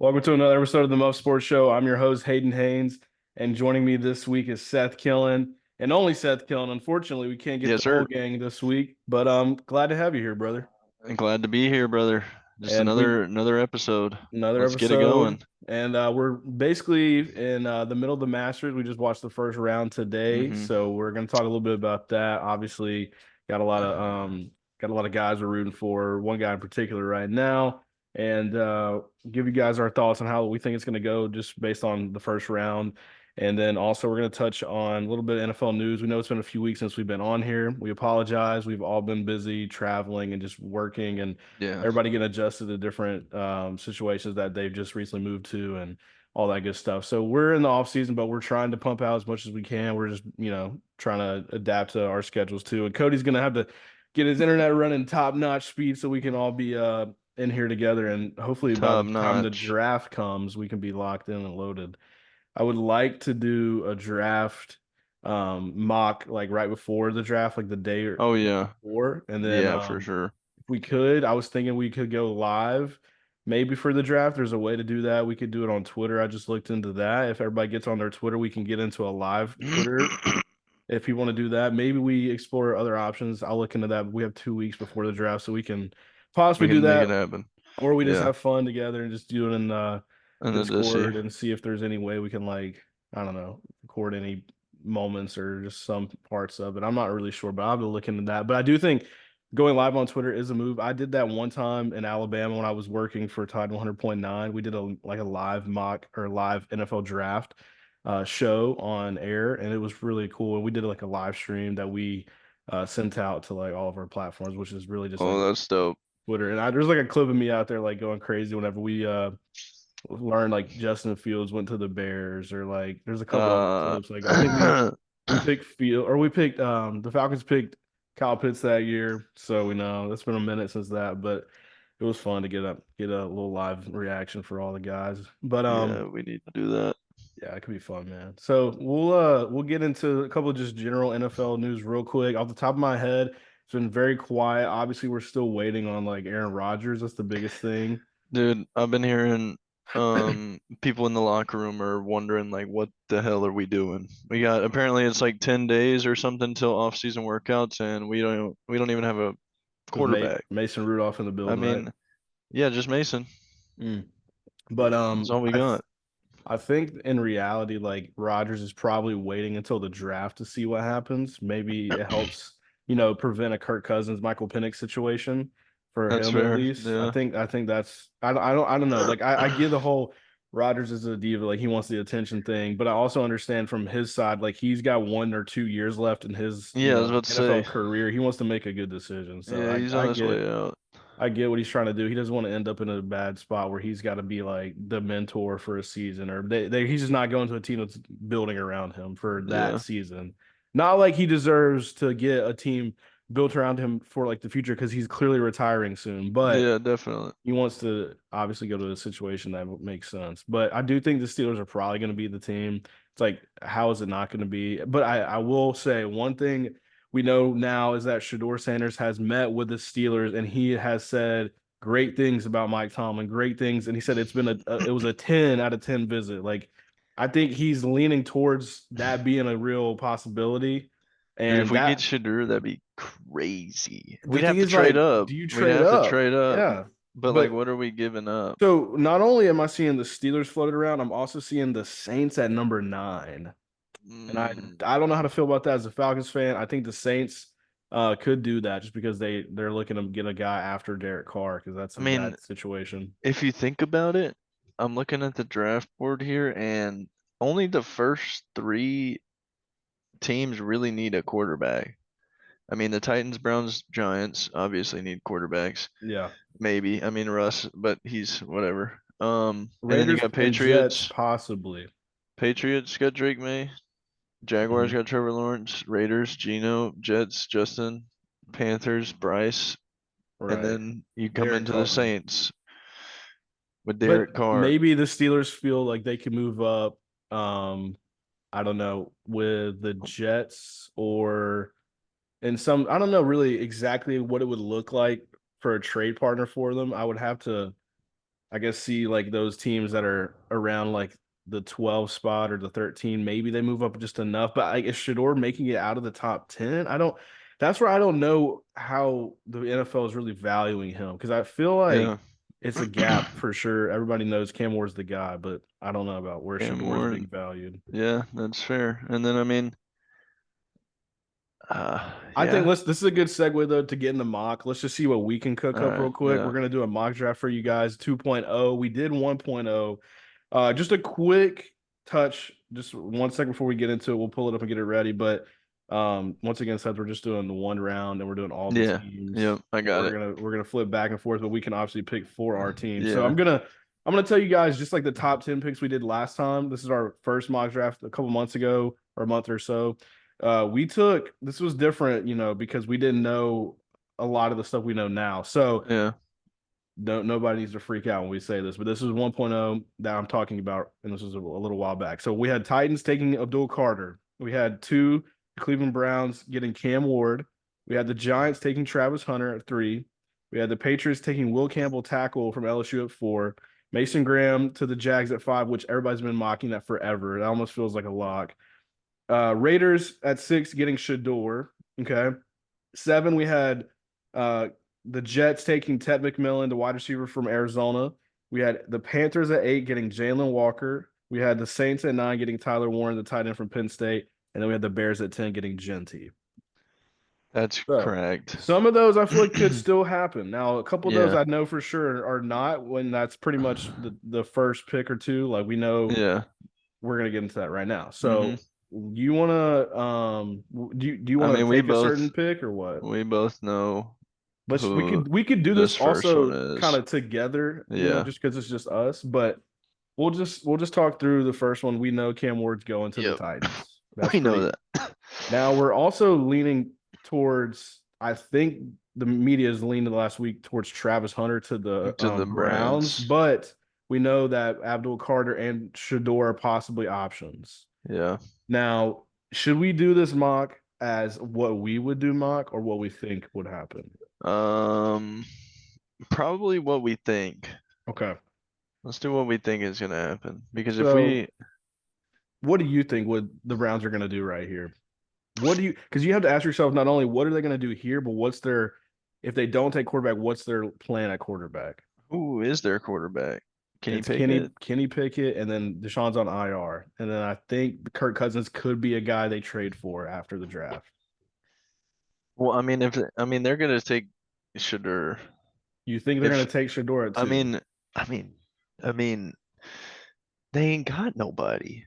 Welcome to another episode of the Muffed Sports Show. I'm your host, Hayden Haynes, and joining me this week is Seth Killen, and only Seth Killen. Unfortunately, we can't get Yes, the whole sir. gang this week, but I'm glad to have you here, brother. I'm glad to be here, brother. Just And we another episode. another Let's get it episode, going. and we're basically in the middle of the Masters. We just watched the first round today, hmm so we're going to talk a little bit about that. Obviously, got a lot of got a lot of guys we're rooting for. One guy in particular right now, and give you guys our thoughts on how we think it's going to go, just based on the first round. And then also we're going to touch on a little bit of NFL news. We know it's been a few weeks since we've been on here. We apologize. We've all been busy traveling and just working and Yeah. everybody getting adjusted to different situations that they've just recently moved to and all that good stuff. So we're in the off season, but we're trying to pump out as much as we can. We're just, trying to adapt to our schedules too. And Cody's gonna have to get his internet running top notch speed so we can all be in here together. And hopefully by the Top time the notch. draft comes, we can be locked in and loaded. I would like to do a draft mock like right before the draft, like the day or Oh yeah. before, and then Yeah, for sure. if we could, I was thinking we could go live maybe for the draft. There's a way to do that. We could do it on Twitter. I just looked into that. If everybody gets on their Twitter, we can get into a live Twitter. If you want to do that, maybe we explore other options. I'll look into that. We have 2 weeks before the draft, so we can possibly We do can make it that, happen. or we just Yeah. have fun together and just do it in And then to see. Discord and see if there's any way we can like, I don't know, record any moments or just some parts of it. I'm not really sure, but I'll be looking into that. But I do think going live on Twitter is a move. I did that one time in Alabama when I was working for Tide 100.9. We did a live mock or live NFL draft show on air, and it was really cool. And we did like a live stream that we sent out to like all of our platforms, which is really just like Oh, that's dope. Twitter. And there's like a clip of me out there like going crazy whenever we learned like Justin Fields went to the Bears, or like there's a couple other Uh clips. Like I think we picked Field, or we picked the Falcons picked Kyle Pitts that year. So we know it's been a minute since that, but it was fun to get a little live reaction for all the guys. But yeah, we need to do that. yeah, it could be fun, man. So we'll get into a couple of just general NFL news real quick. Off the top of my head, it's been very quiet. Obviously, we're still waiting on like Aaron Rodgers. That's the biggest thing. Dude, I've been hearing people in the locker room are wondering like what the hell are we doing? We got apparently it's like 10 days or something till off-season workouts and we don't even have a With quarterback. Mason Rudolph in the I building, right? mean, yeah, just Mason. Mm. But That's all we got. I think in reality, like Rodgers is probably waiting until the draft to see what happens. Maybe it helps, prevent a Kirk Cousins, Michael Penix situation for That's him at fair. least. Yeah. I think that's I don't know. Like I get the whole Rodgers is a diva, like he wants the attention thing, but I also understand from his side, like he's got 1 or 2 years left in his, Yeah, I was about to NFL say. career. He wants to make a good decision. So Yeah, he's on his way out. I get what he's trying to do. He doesn't want to end up in a bad spot where he's got to be like the mentor for a season, or he's just not going to a team that's building around him for that Yeah. season. Not like he deserves to get a team built around him for like the future because he's clearly retiring soon, but Yeah, definitely. he wants to obviously go to a situation that makes sense. But I do think the Steelers are probably going to be the team. It's like, how is it not going to be? But I will say one thing we know now is that Shador Sanders has met with the Steelers and he has said great things about Mike Tomlin, great things. And he said it was a 10 out of 10 visit. Like, I think he's leaning towards that being a real possibility. Dude, if And we get that Shadur, that'd be crazy. the We'd thing have to is, trade like, up. do you We'd trade have to up? trade up. Yeah. But like, But what are we giving up? so not only am I seeing the Steelers floated around, I'm also seeing the Saints at number 9. And Mm, I don't know how to feel about that as a Falcons fan. I think the Saints could do that just because they're looking to get a guy after Derek Carr because that's I a mean, bad situation. if you think about it, I'm looking at the draft board here, and only the first three teams really need a quarterback. I mean, the Titans, Browns, Giants obviously need quarterbacks. Yeah. Maybe. I mean Russ, but he's whatever. And then you Raiders got and Jets Patriots. possibly. Patriots got Drake May. Jaguars Mhm. got Trevor Lawrence. Raiders, Geno. Jets, Justin. Panthers, Bryce. And Right. then you come Derek into the Carr. Saints with But Derek Carr. maybe the Steelers feel like they can move up. I don't know, with the Jets or and some I don't know really exactly what it would look like for a trade partner for them. I guess see like those teams that are around like the 12 spot or the 13, maybe they move up just enough. But is Shador making it out of the top 10? I don't. That's where I don't know how the NFL is really valuing him because I feel Yeah. like it's a gap for sure. Everybody knows Cam Ward's the guy, but I don't know about where Cam Shador is Ward. being valued. Yeah, that's fair. And then I mean, I think yeah. this is a good segue though to get in the mock. Let's just see what we can cook All up right. real quick. We're Yeah. gonna do a mock draft for you guys 2.0. We did 1.0. Just a quick touch, just 1 second before we get into it. We'll pull it up and get it ready. But once again, Seth, we're just doing the one round and we're doing all the Yeah. teams. Yep. I got it. We're gonna flip back and forth, but we can obviously pick for our team. So Yeah. I'm gonna tell you guys just like the top 10 picks we did last time. This is our first mock draft a couple months ago or a month or so. We took this was different, because we didn't know a lot of the stuff we know now. So Yeah. nobody needs to freak out when we say this, but this is 1.0 that I'm talking about, and this was a little while back. So we had Titans taking Abdul Carter. We had two Cleveland Browns getting Cam Ward. We had the Giants taking Travis Hunter at 3. We had the Patriots taking Will Campbell tackle from LSU at 4. Mason Graham to the Jags at 5, which everybody's been mocking that forever. It almost feels like a lock. Raiders at 6 getting Shador. Okay. 7, we had uh, the Jets taking Ted McMillan, the wide receiver from Arizona. We had the Panthers at 8 getting Jalen Walker. We had the Saints at 9 getting Tyler Warren, the tight end from Penn State. And then we had the Bears at 10 getting Genty. That's So correct. some of those I feel like could still happen. Now, a couple of those Yeah. I know for sure are not when that's pretty much the first pick or two. Like we know Yeah. we're gonna get into that right now. Hmm. So you wanna do you I wanna mean, take a certain pick or what? we both know Let's who we could do this this first one also kind is. of together, Yeah. just because it's just us, but we'll just talk through the first one. We know Cam Ward's going to the Yep. Titans. That's We know pretty. that. Now we're also leaning towards, I think the media is leaning last week towards Travis Hunter to the To the Browns, Browns. but we know that Abdul Carter and Shador are possibly options. Yeah. Now, should we do this mock as what we would do mock or what we think would happen? Um, Probably what we think. Okay. Let's do what we think is gonna happen. Because if So, we, what do you think what the Browns are going to do right here? Because you have to ask yourself not only what are they going to do here, but if they don't take quarterback, what's their plan at quarterback? who is their quarterback? Can you It's pick it? Kenny Pickett, and then Deshaun's on IR. And then I think Kirk Cousins could be a guy they trade for after the draft. Well, I mean, if I mean they're gonna take Shador. You think they're going If to take Shador at I 2? mean, I mean, I mean, they ain't got nobody.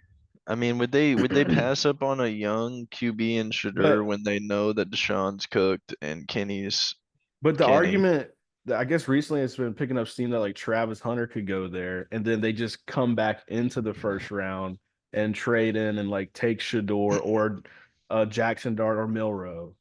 I mean, would they pass up on a young QB in Shador But when they know that Deshaun's cooked and Kenny's But the Kenny? argument that I guess recently it's been picking up steam that like Travis Hunter could go there, and then they just come back into the first round and trade in and like take Shador or Jackson Dart or Milrow.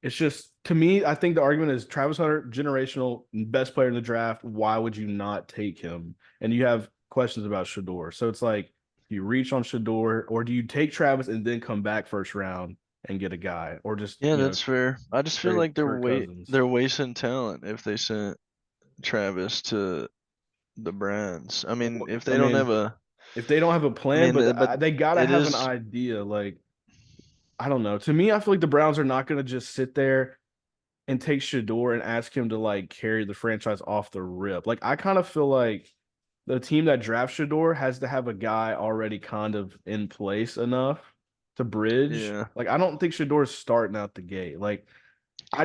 It's just to me, I think the argument is Travis Hunter, generational best player in the draft. Why would you not take him? And you have questions about Shador, so it's like do you reach on Shador or do you take Travis and then come back first round and get a guy, or just Yeah, that's fair. I just feel trade like Kirk Cousins? they're wasting talent if they sent Travis to the Browns. I mean, if I they don't have mean, a, if they don't have a I plan, mean, but but they gotta it have an is, idea. Like, I don't know. To me, I feel like the Browns are not gonna just sit there and take Shador and ask him to like carry the franchise off the rip. Like, I kind of feel like the team that drafts Shador has to have a guy already kind of in place enough to bridge. yeah, Like, I don't think Shador's starting out the gate. Like,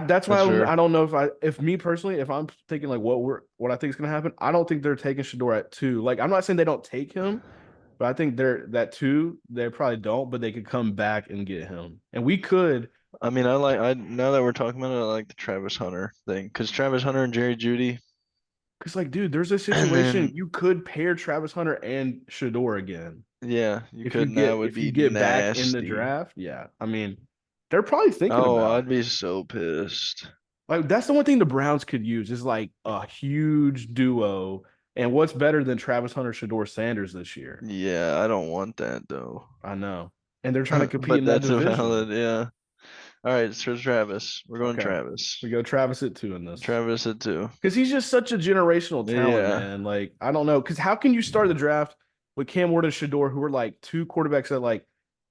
that's why that's I fair. don't know if me personally, if I'm thinking like what I think is gonna happen, I don't think they're taking Shador at 2. Like, I'm not saying they don't take him. But I think they're that too. They probably don't, but they could come back and get him. And we could, I mean, I now that we're talking about it, I like the Travis Hunter thing because Travis Hunter and Jerry Judy, because like, dude, there's a and situation then you could pair Travis Hunter and Shador again. yeah, you If could, you and that get would if you be get back in the nasty. draft, yeah. I mean, they're probably thinking Oh, about I'd it. be so pissed. Like that's the one thing the Browns could use is like a huge duo. And what's better than Travis Hunter, Shador Sanders this year? Yeah, I don't want that though. I know. And they're trying to compete But in that that's a division. valid, yeah. All right, so Travis. We're going Okay. Travis. We go Travis at 2 in this. Travis at 2. Because he's just such a generational talent, Yeah. man. Like, I don't know. Because how can you start the draft with Cam Ward and Shador, who are like two quarterbacks that like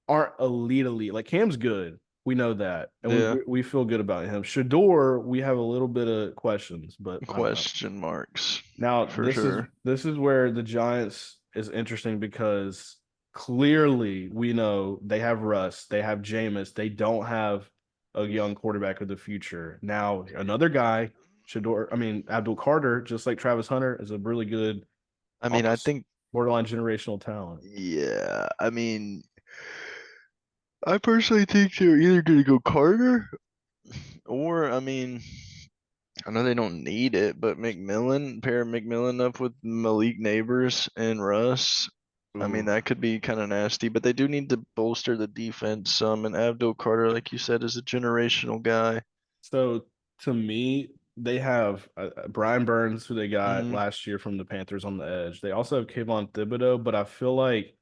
aren't elite elite? Like Cam's good. We know that. And Yeah. we feel good about him. Shador, we have a little bit of questions, but I don't know. Question marks Now, for sure. this is where the Giants is interesting because clearly we know they have Russ, they have Jameis, they don't have a young quarterback of the future. Now, another guy, Abdul Carter, just like Travis Hunter, is a really good, I mean, I almost think, borderline generational talent. yeah. I mean, I personally think they're either going to go Carter or, I mean, I know they don't need it, but pair McMillan up with Malik Neighbors and Russ. I mean, Ooh. that could be kind of nasty, but they do need to bolster the defense some. And Abdul Carter, like you said, is a generational guy. So to me, they have Brian Burns, who they got Hmm. last year from the Panthers on the edge. They also have Kayvon Thibodeau, but I feel like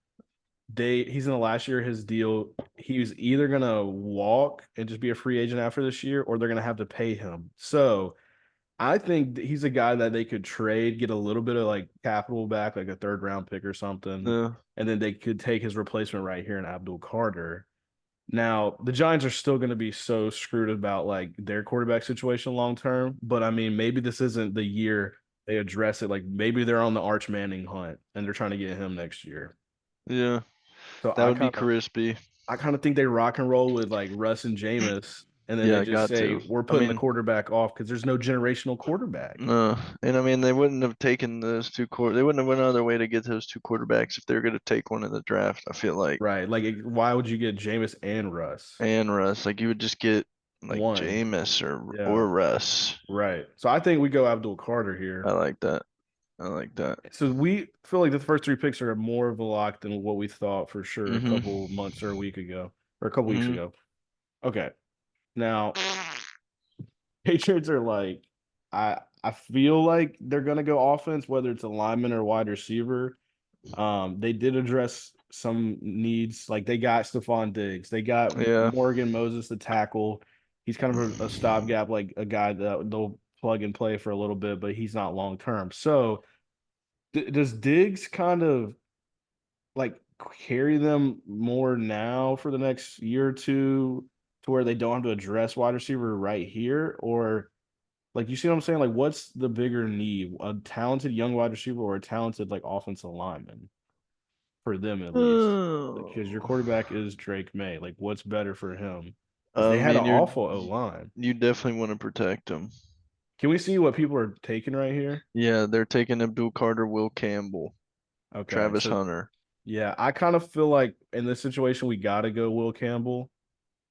he's in the last year of his deal. He's either gonna walk and just be a free agent after this year, or they're gonna have to pay him. So I think he's a guy that they could trade, get a little bit of like capital back, like a third round pick or something, Yeah, and then they could take his replacement right here in Abdul Carter. Now, the Giants are still going to be so screwed about like their quarterback situation long term, but I mean, maybe this isn't the year they address it. Like maybe they're on the Arch Manning hunt and they're trying to get him next year. yeah, So that would be crispy. I kind of think they rock and roll with like Russ and Jameis, and then they Yeah, just got say to. we're I putting the mean, quarterback off because there's no generational quarterback. no, and I mean they wouldn't have taken those They wouldn't have went out of their way to get those two quarterbacks if they were going to take one in the draft. I feel like, Right. Like, why would you get Jameis and Russ? and Russ, like you would just get like One. Jameis or Yeah. Russ. Right. So I think we go Abdul Carter I here. like that. I like that. So we feel like the first three picks are more of a lock than what we thought for sure a Mhm. couple months or a week ago or a couple weeks Mhm. ago. Okay. Now, Patriots are like, I feel like they're gonna go offense, whether it's a lineman or wide receiver. They did address some needs, like they got Stephon Diggs, they got Yeah. Morgan Moses the tackle. He's kind of a stopgap, like a guy that they'll plug and play for a little bit, but he's not long term. So does Diggs kind of like carry them more now for the next year or two to where they don't have to address wide receiver right here? Or like you see what I'm saying? Like what's the bigger need? A talented young wide receiver or a talented like offensive lineman for them at least? Because your Oh. quarterback is Drake May. Like what's better for him? Because I they had an mean, awful O line. you definitely want to protect him. Can we see what people are taking right here? Yeah, they're taking Abdul Carter, Will Campbell, Okay, Travis so Hunter. yeah, I kind of feel like in this situation we got to go Will Campbell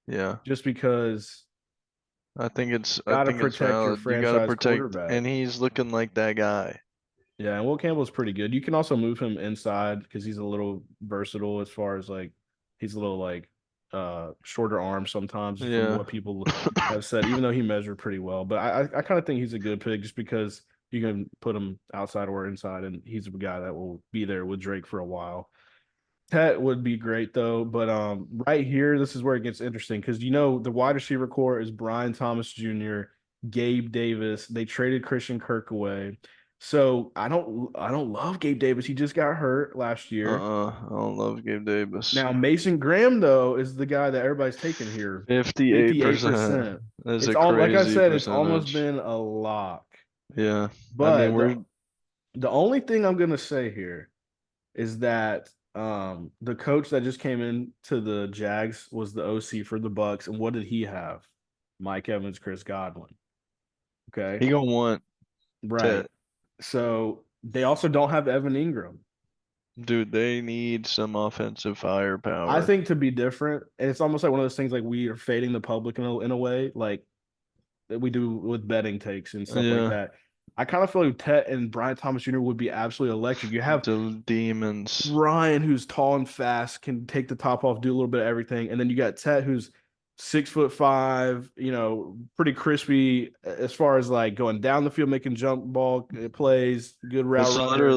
Yeah. just because I got to think it's protect your valid. You got to franchise protect, quarterback. and he's looking like that guy. Yeah, and Will Campbell's pretty good. You can also move him inside because he's a little versatile as far as like he's a little like shorter arm sometimes from Yeah. what people have said, even though he measured pretty well. But I kind of think he's a good pick just because you can put him outside or inside, and he's a guy that will be there with Drake for a while. Tet would be great though, but right here, this is where it gets interesting because you know the wide receiver core is Brian Thomas Jr., Gabe Davis. They traded Christian Kirk away, so I don't love Gabe Davis. He just got hurt last year. I don't love Gabe Davis. Now Mason Graham though is the guy that everybody's taking here, 58%. 58%. That's It's a all like I crazy said, it's almost percentage. been a lock. Yeah. I mean, But the only thing I'm gonna say here is that the coach that just came in to the Jags was the OC for the Bucks, and what did he have? Mike Evans, Chris Godwin. Okay, he gonna want right. Tet. So they also don't have Evan Ingram. Dude, they need some offensive I firepower. think to be different, and it's almost like one of those things like we are fading the public in a way, like that we do with betting takes and stuff like Yeah. that. I kind of feel like Tet and Brian Thomas Jr. would be absolutely electric. You have The demons. Ryan, who's tall and fast, can take the top off, do a little bit of everything. And then you got Tet, who's 6'5", pretty crispy as far as like going down the field, making jump ball plays, good route This is runner.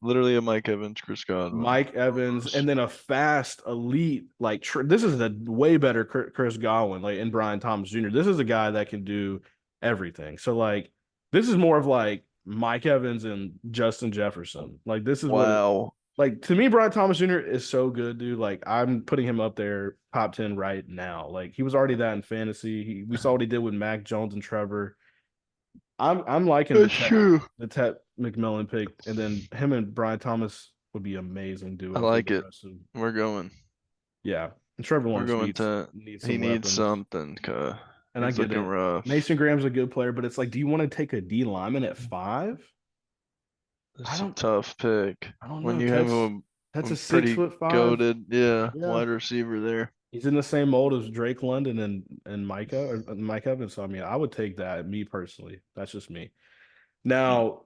literally a Mike Evans, Chris Godwin. Mike Evans, and then a fast, elite, like this is a way better Chris Godwin, like and Brian Thomas Jr. This is a guy that can do everything. So like, this is more of like Mike Evans and Justin Jefferson. Like this is what it, Wow. like to me, Brian Thomas Jr. is so good, dude. Like I'm putting him up there top 10 right now. Like he was already that in fantasy. We saw what he did with Mac Jones and Trevor. I'm liking That's true. the Tet McMillan pick, and then him and Brian Thomas would be amazing I duo for like the it. rest of. We're going. Yeah, and Trevor We're Lawrence going to. needs He some needs weapons, something. and I He's get looking it. rough. Mason Graham's a good player, but it's like, do you want to take a D lineman at 5? I It's a don't, tough pick I don't when know. you have That's a a six pretty foot five. goaded, yeah, Yeah, wide receiver there. he's in the same mold as Drake London and Micah or Mike Evans. So I mean, I would take that. Me personally, that's just me. Now,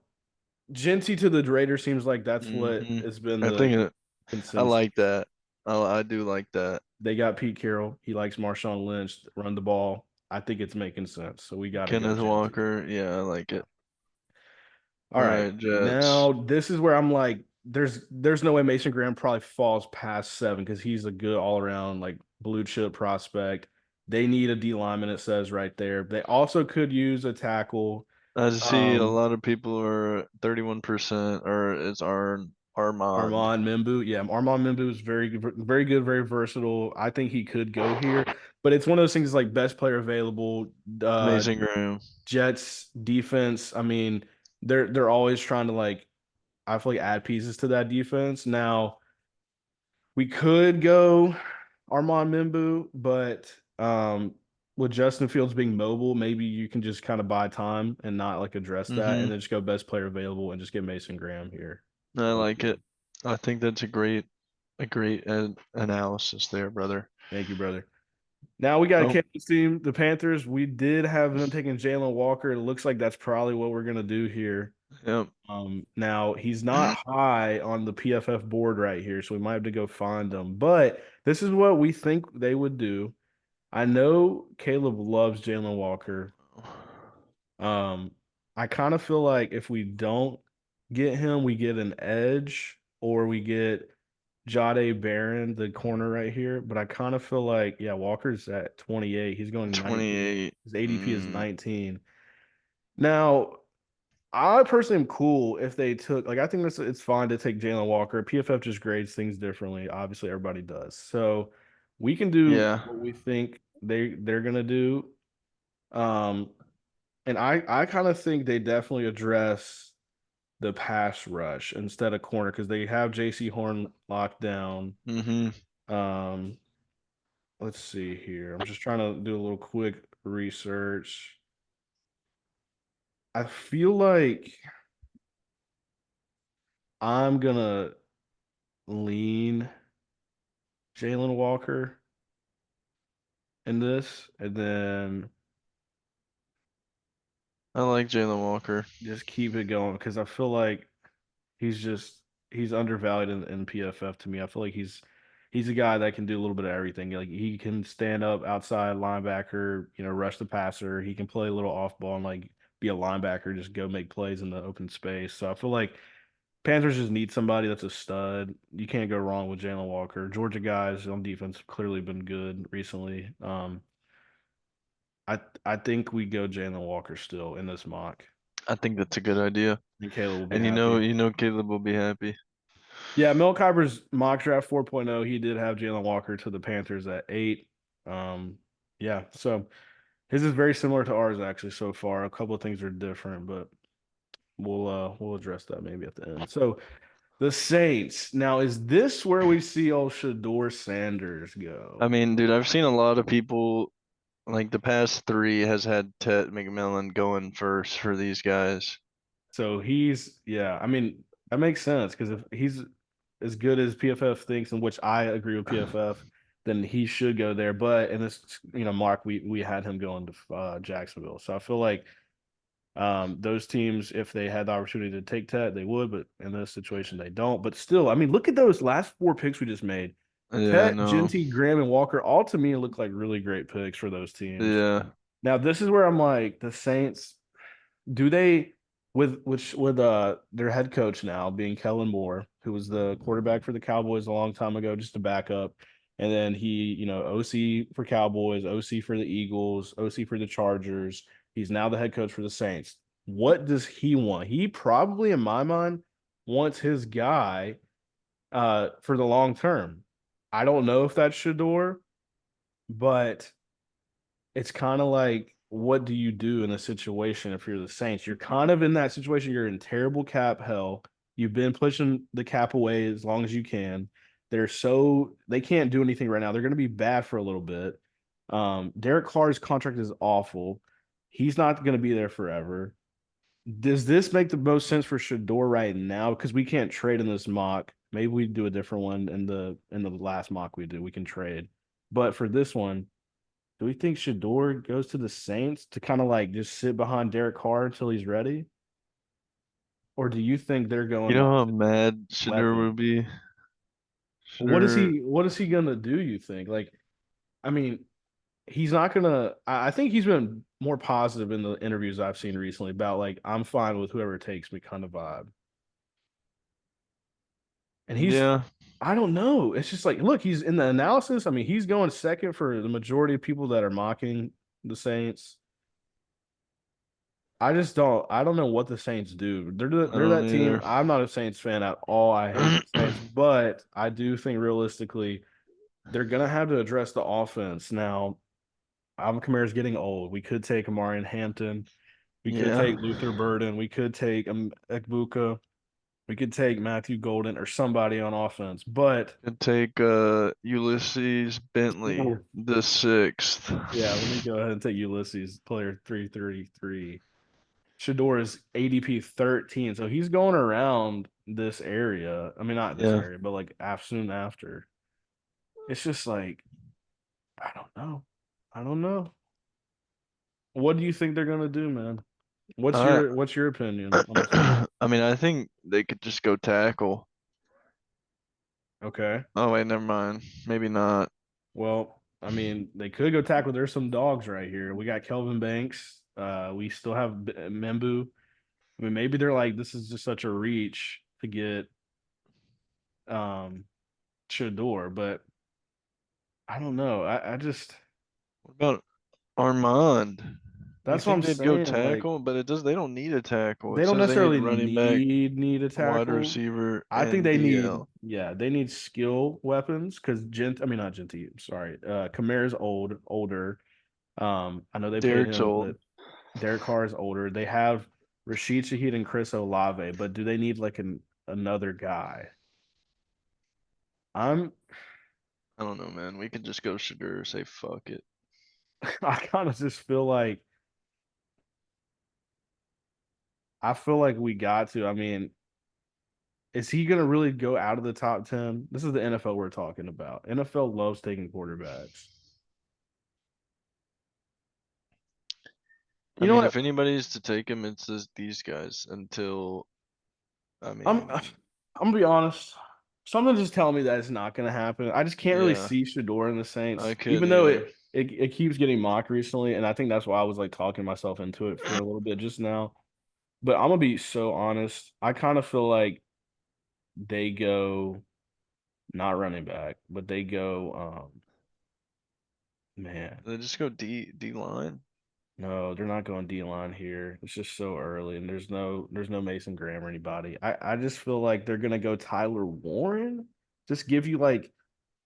Genty to the Raiders seems like that's what Hmm. has been I the think I consensus. like that. I do like that. They got Pete Carroll. He likes Marshawn Lynch, run the ball. I think it's making sense. So we got to go Kenneth Genty. Walker, yeah, I like Yeah. it. All All right. right, Jets. Now this is where I'm like, there's no way Mason Graham probably falls past 7 because he's a good all around like blue chip prospect. They need a D lineman, it says right there. They also could use a tackle. I see a Um, lot of people are 31% or it's Armand. Armand Membu. Yeah, Armand Membu is very good, very versatile. I think he could go here, but it's one of those things like best player available. Uh, Mason Graham. Jets defense. I mean, they're always trying to like I feel like add pieces to that defense. Now we could go Armand Membu, but with Justin Fields being mobile, maybe you can just kind of buy time and not like address that, and Hmm. then just go best player available and just get Mason Graham here. I What do like you it. think? I think that's a great analysis there, brother. Thank you, brother. Now we got a Oh, Kansas team, the Panthers. We did have them taking Jalen Walker. It looks like that's probably what we're gonna do here. yep. Now he's not high on the PFF board right here, so we might have to go find him. But this is what we think they would do. I know Caleb loves Jalen Walker. Um, I kind of feel like if we don't get him, we get an edge or we get Jade Barron, the corner right here. But I kind of feel like, yeah, Walker's at 28. He's going 19. 28. His ADP is Mm, 19. Now, I personally am cool if they took like I think it's fine to take Jalen Walker. PFF just grades things differently. Obviously, everybody does. So we can do yeah. what we think they're gonna do. Um, and I kind of think they definitely address the pass rush instead of corner because they have JC Horn locked down. Hmm. Um, let's see here. I'm just trying to do a little quick research. I feel like I'm gonna lean Jalen Walker in this, and then I like Jalen Walker. just keep it going because I feel like he's just he's undervalued in PFF to me. I feel like he's a guy that can do a little bit of everything. Like he can stand up outside linebacker, rush the passer. He can play a little off ball and like be a linebacker, just go make plays in the open space. So I feel like Panthers just need somebody that's a stud. You can't go wrong with Jalen Walker. Georgia guys on defense have clearly been good recently. I think we go Jalen Walker still in this mock. I think that's a good idea. And Caleb will be And happy. Caleb will be happy. Yeah, Mel Kiper's mock draft 4.0, he did have Jalen Walker to the Panthers at 8. Yeah, so his is very similar to ours actually so far. A couple of things are different, but we'll address that maybe at the end. So the Saints. Now, is this where we see old Shador Sanders I go? mean, dude, I've seen a lot of people like the past three has had Ted McMillan going first for these guys. So yeah, I mean, that makes sense because if he's as good as PFF thinks, in which I agree with PFF, then he should go there. But in this, Mark, we had him going to Jacksonville. So I feel like those teams, if they had the opportunity to take Ted, they would, but in this situation, they don't. But still, I mean, look at those last 4 picks we just made. Yeah, I Pet, know. Genty, Graham, and Walker all to me look like really great picks for those teams. Yeah. Now, this is where I'm like, the Saints, do they with their head coach now being Kellen Moore, who was the quarterback for the Cowboys a long time ago, just to back up. And then he, OC for Cowboys, OC for the Eagles, OC for the Chargers. He's now the head coach for the Saints. What does he want? He probably, in my mind, wants his guy for the long term. I don't know if that's Shador, but it's kind of like, what do you do in a situation if you're the Saints? You're kind of in that situation. You're in terrible cap hell. You've been pushing the cap away as long as you can. They can't do anything right now. They're going to be bad for a little bit. Derek Carr's contract is awful. He's not going to be there forever. Does this make the most sense for Shador right now? Because we can't trade in this mock. Maybe we do a different one in the last mock we do. We can trade. But for this one, do we think Shador goes to the Saints to kind of like just sit behind Derek Carr until he's ready? Or do you think they're You going know like how mad Shador would weapon? be? What is Shador, he gonna do, you think? Like, I mean, he's not gonna I think he's been more positive in the interviews I've seen recently about like I'm fine with whoever takes me kind of vibe. And yeah. I don't know. It's just like, look, he's in the analysis. I mean, he's going second for the majority of people that are mocking the Saints. I don't know what the Saints do. I They're don't that team. either. I'm not a Saints fan at all. I hate the Saints, but I do think realistically they're gonna have to address the offense. Now, Alvin Kamara's getting old. We could take Amari Hampton. We could Yeah. take Luther Burden. We could take Ekbuka. We could take Matthew Golden or somebody on offense. But Could take Ulysses Bentley, the sixth. yeah, let me go ahead and take Ulysses, player 333. Shador is ADP 13. So he's going around this area. I mean, not this Yeah. area, but like soon after. It's just like, I don't know. I don't know. What do you think they're gonna do, man? I What's your opinion on this one? I mean, I think they could just go tackle. Okay. Oh wait, never mind. Maybe not. Well, I mean, they could go tackle. There's some dogs right here. We got Kelvin Banks. We still have Membu. I mean, maybe they're like, this is just such a reach to get um Shador, but I don't know. I just What about Armand? You that's what think I'm they'd go saying. Like tackle? But it does. They don't need a tackle. they It don't says they need necessarily running back, need a wide tackle. receiver, I think and they need, DL. yeah, they need skill weapons because I mean not Genty, sorry. Kamara's older. I know they paid Derek's him, old. but Derek Carr is older. They have Rashid Shaheed and Chris Olave, but do they need like another guy? I'm I don't know, man. We could just go Shadur. Say fuck it. I kind of just feel like we got to. I mean, is he going to really go out of the top 10? This is the NFL we're talking about. NFL loves taking quarterbacks. I You know mean, what? if anybody's to take him, it's just these guys until. I I'm mean, gonna be honest. Something just telling me that it's not gonna happen. I just can't really yeah, see Shador in the I Saints, even couldn't though either. it keeps getting mocked recently, and I think that's why I was like talking myself into it for a little bit just now. But I'm gonna be so honest. I kind of feel like they go not running back, but they go man. They just go D line. No, they're not going D line here. It's just so early, and there's no Mason Graham or anybody. I just feel like they're gonna go Tyler Warren. Just give you like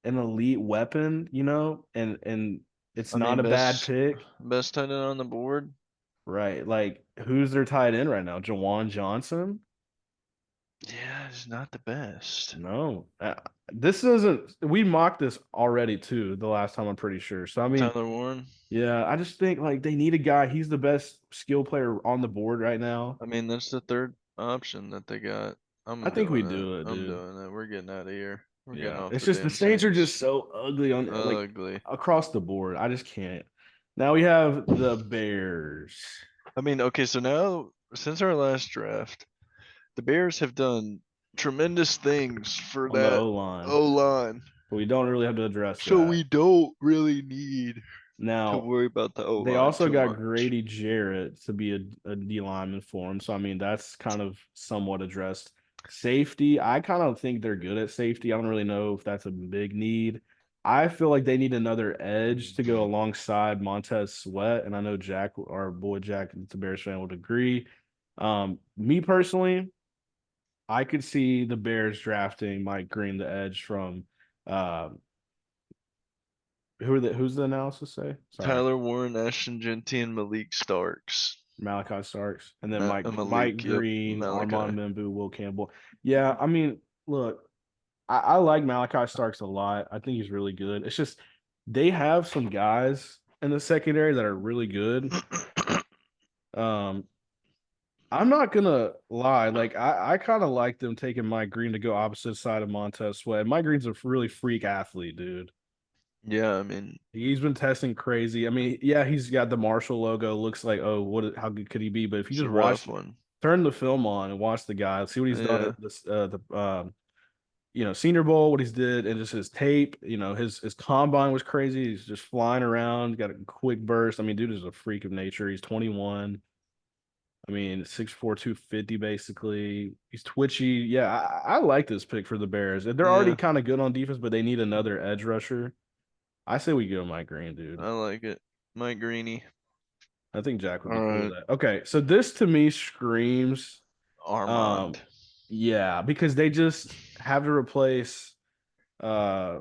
an elite weapon, and it's I not mean, a bad best pick, best tight end on the board. right? Like who's their tight end right now? Jawan Johnson? Yeah, it's not the best. No, this isn't. We mocked this already too the last time. I'm pretty sure. So I mean, Tyler Warren. yeah, I just think like they need a guy. He's the best skill player on the board right now. I mean, that's the third option that they got. I I'm think we doing it. do it, I'm dude. doing it. We're getting out of here. We're getting Yeah, off it's the just the damn Saints are just Saints. so ugly on like Ugly. across the board. I just can't. Now we have the Bears I mean, okay, so now since our last draft, the Bears have done tremendous things for on the that O line. O line. but we don't really have to address So that. we don't really need to Now, worry about the O they line also too got much. Grady Jarrett to be a D lineman for him. So I mean that's kind of somewhat addressed. Safety, I kind of think they're good at safety. I don't really know if that's a big need. I feel like they need another edge to go alongside Montez Sweat, and I know Jack, our boy Jack, the Bears fan, would agree. Me personally, I could see the Bears drafting Mike Green, the edge from uh, who's the analysis say? Sorry. Tyler Warren, Ashton Genty, and Malik Starks. Malachi Starks, and then Mike Malik, yep, Green, Armand Malachi. Membu, Will Campbell. Yeah, I mean, look, I like Malachi Starks a lot. I think he's really good. It's just they have some guys in the secondary that are really good. Um, I'm not gonna lie, like I kind of like them taking Mike Green to go opposite side of Montez Sweat. Mike Green's a really freak athlete, dude. Yeah, I mean, He's been testing crazy. I mean, yeah, he's got the Marshall logo. Looks like, oh, how good could he be? But if you it's a just rough watch, one. turn the film on and watch the guy, see what he's done Yeah, at this, Senior Bowl, what he's did, and just his tape. His combine was crazy. He's just flying around, got a quick burst. I mean, dude is a freak of nature. He's 21. I mean, 6'4", 250 basically. He's twitchy. Yeah, I like this pick for the Bears. They're already yeah, kind of good on defense, but they need another edge rusher. I say we go Mike Green, dude. I like it. Mike Greeny. I think Jack would All be cool right, with that. Okay, so this to me screams, Armand. um, yeah, because they just have to replace uh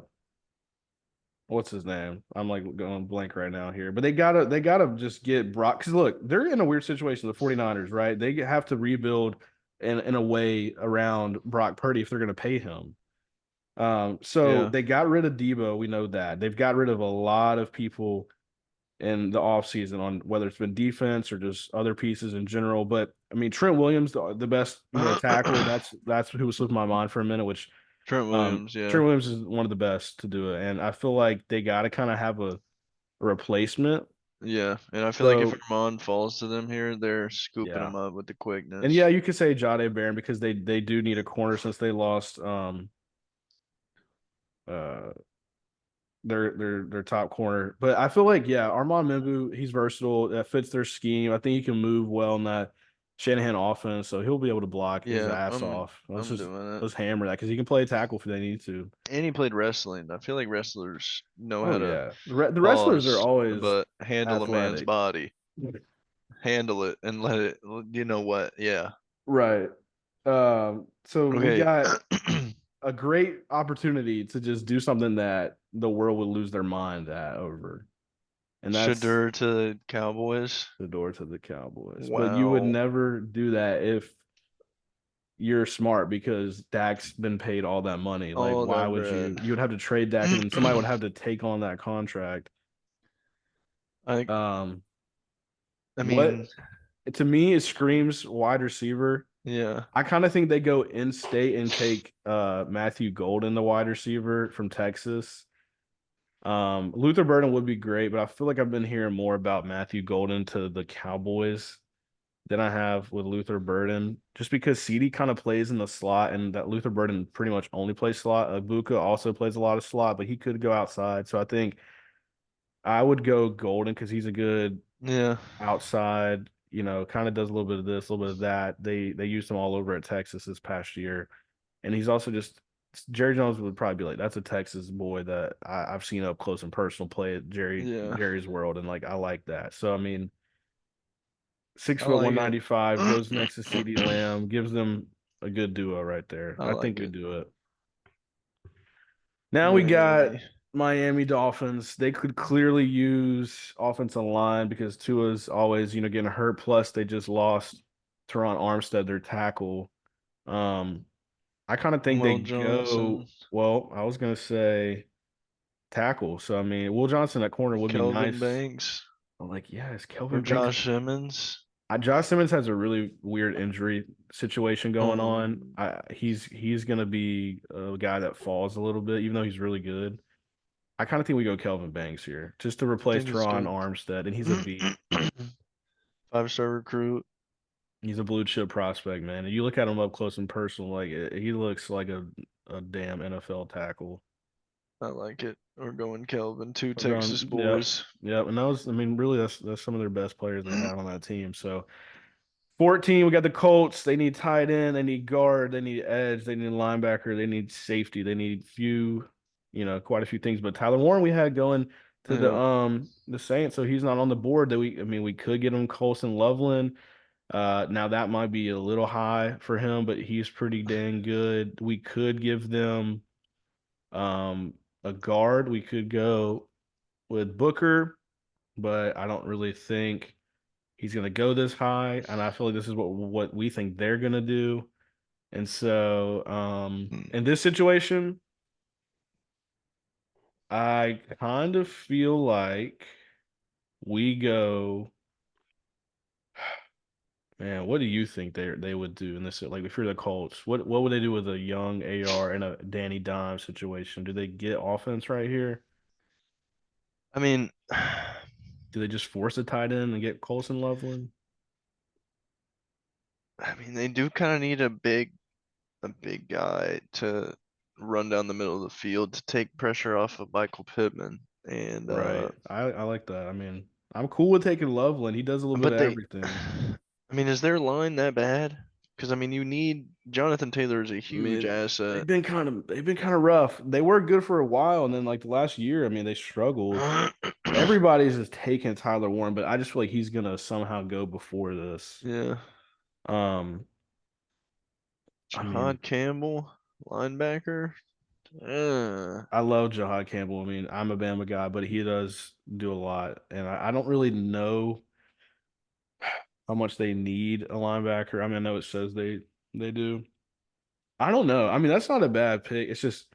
what's his name? I'm like going blank right now here. But they gotta just get Brock because look, they're in a weird situation, the 49ers, right? They have to rebuild in a way around Brock Purdy if they're gonna pay him. So Yeah, they got rid of Debo, we know that. They've got rid of a lot of people in the offseason on whether it's been defense or just other pieces in general. But I mean, Trent Williams, the best, tackle, that's who slipped my mind for a minute, which Trent Williams. Trent Yeah, Williams is one of the best to do it. And I feel like they got to kind of have a replacement. yeah, and I feel like if So, Armand falls to them here, they're scooping yeah. him up with the And yeah, quickness. you could say Jade Barron because they do need a corner since they lost uh their top corner. But I feel like yeah, Armand Membu, he's versatile. That fits their scheme. I think he can move well in that Shanahan offense, so he'll be able to block his Yeah, ass I'm off. I'm doing it. Let's hammer that because he can play tackle if they need to. And he played wrestling. I feel like wrestlers know Oh how to yeah, the wrestlers are pause, always but handle a man's athletic, body. Handle it and let it. You know what? Yeah. right? So we Okay. got a great opportunity to just do something that the world would lose their mind at over, and that's Shadur to the Cowboys. the door to the Cowboys. But you would Wow. never do that if you're smart because Dak's been paid all that money. Like, All why that would bread. you would have to trade Dak and then somebody would have to take on that contract. I Um, I what mean, to me it screams wide receiver. yeah. I kind of think they go in state and take Matthew Golden, the wide receiver from Texas. Luther Burden would be great, but I feel like I've been hearing more about Matthew Golden to the Cowboys than I have with Luther Burden, just because CD kind of plays in the slot, and that Luther Burden pretty much only plays slot. Ibuka also plays a lot of slot, but he could go outside. So I think I would go Golden because he's a good Yeah. outside. Kind of does a little bit of this, a little bit of that. They used him all over at Texas this past year, and he's also just Jerry Jones would probably be like, that's a Texas boy that I've seen up close and personal play at Yeah. Jerry's world, and like I like that. So I mean, six I foot like it. 195 goes I next to CD Lamb, gives them a good duo right there. I think like we it. do it. Now we got Miami. Miami Dolphins. They could clearly use offensive line because Tua's always, getting hurt. Plus, they just lost Teron Armstead, their tackle. Um, I kind of think they Will Johnson. go. Well, I was gonna say tackle. So I mean, Will Johnson at corner would be Kelvin nice. Banks. I'm like, yes, Or Kelvin Banks. Josh Simmons. Josh Simmons has a really weird injury situation going on. Um, He's gonna be a guy that falls a little bit, even though he's really good. I kind of think we go Kelvin Banks here, just to I replace think it's Teron good. Armstead, and he's a beast. 5-star recruit. He's a blue chip prospect, man. And you look at him up close and personal, like he looks like a damn NFL tackle. I like it. We're going Kelvin, two We're Texas going, yep, boys. yep. And that was, I mean, really, that's some of their best players they had on that team. So 14, we got the Colts. They need tight end, they need guard, they need edge, they need linebacker, they need safety, they need quite a few things. But Tyler Warren, we had going to Yeah. the Saints, so he's not on the board. I mean, we could get him Colson Loveland. Now that might be a little high for him, but he's pretty dang good. We could give them a guard. We could go with Booker, but I don't really think he's going to go this high, and I feel like this is what we think they're going to do. And so, Mm. in this situation, I kind of feel like we go. Man, what do you think they would do in this? Like, if you're the Colts, what would they do with a young AR and a Danny Dimes situation? Do they get offense right here? I mean, Do they just force a tight end and get Colson Loveland? they do kind of need a big guy to run down the middle of the field to take pressure off of Michael Pittman. And Right. I like that. I mean, I'm cool with taking Loveland. He does a little bit but of they everything. is their line that bad? Because you need Jonathan Taylor is a I huge mean, asset. they've been kind of rough. They were good for a while, and then like the last year, I mean, they struggled. Everybody's just taking Tyler Warren, but I just feel like he's gonna somehow go before this. Yeah. Um, I mean, Jahad Campbell, linebacker. Uh, I love Jahad Campbell. I mean, I'm a Bama guy, but he does do a lot, and I don't really know how much they need a linebacker. I mean, I know it says they do. I don't know. I mean, that's not a bad pick. It's just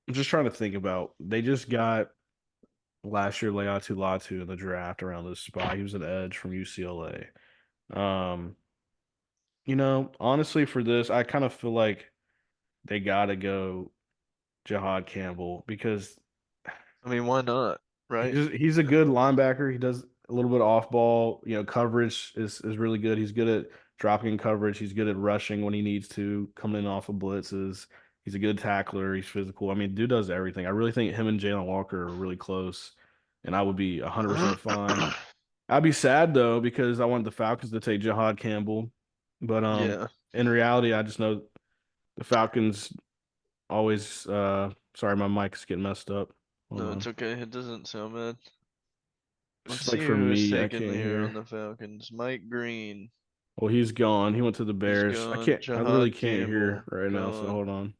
I'm just trying to think about. They just got last year Leatu Latu in the draft around this spot. He was an edge from UCLA. Honestly, for this, I kind of feel like they gotta go Jahad Campbell because why not? Right? he's a good linebacker. He does a little bit of off ball, coverage is really good. He's good at dropping in coverage. He's good at rushing when he needs to, coming in off of blitzes. He's a good tackler. He's physical. I mean, dude does everything. I really think him and Jalen Walker are really close, and I would be 100% fine. I'd be sad though because I want the Falcons to take Jahad Campbell, but Yeah. in reality, I just know the Falcons always. Sorry, my mic's getting messed up. Hold No, it's on. okay. It doesn't sound bad. It's Let's just like see for who is me, I taken can't here on hear. the Falcons. Mike Green. Well, he's gone. He went to the He's Bears. gone. I literally Jahad can't hear Campbell. right now, so Gone. hold on.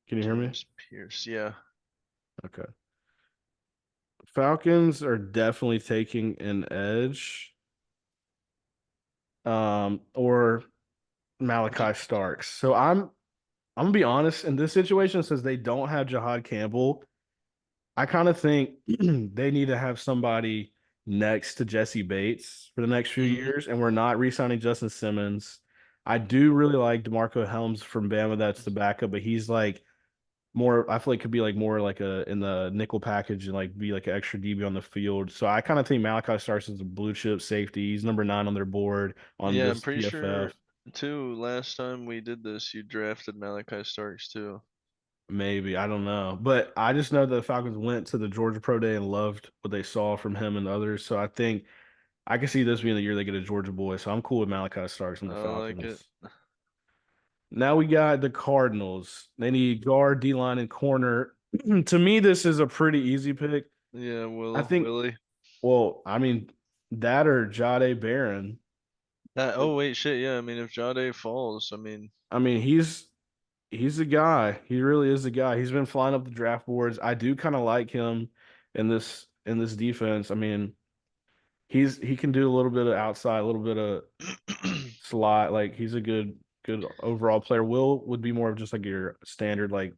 Can you hear me? James Pierce. Yeah. Okay. Falcons are definitely taking an edge. Or Malachi Starks. So I'm gonna be honest, in this situation, since they don't have Jahad Campbell, I kind of think they need to have somebody next to Jesse Bates for the next few Hmm. years, and we're not re-signing Justin Simmons. I do really like DeMarco Helms from Bama. That's the backup, but he's like more. I feel like could be like more like a in the nickel package and like be like an extra DB on the field. So I kind of think Malachi starts as a blue chip safety. He's number 9 on their board on Yeah, I'm this pretty sure PFF. too. Last time we did this, you drafted Malachi Starks too. Maybe I don't know, but I just know the Falcons went to the Georgia Pro Day and loved what they saw from him and others. So I think I can see this being the year they get a Georgia boy. So I'm cool with Malachi Starks and I the like it. Falcons. Now we got the Cardinals. They need guard, D line, and corner. To me, this is a pretty easy pick. Yeah, I think. Willie. Well, I mean, that or Jade Barron. That. Oh wait, shit. Yeah, if Jade falls, I mean, he's a guy. He really is a guy. He's been flying up the draft boards. I do kind of like him in this defense. I mean, he can do a little bit of outside, a little bit of slot. Like he's a good overall player. Will would be more of just like your standard like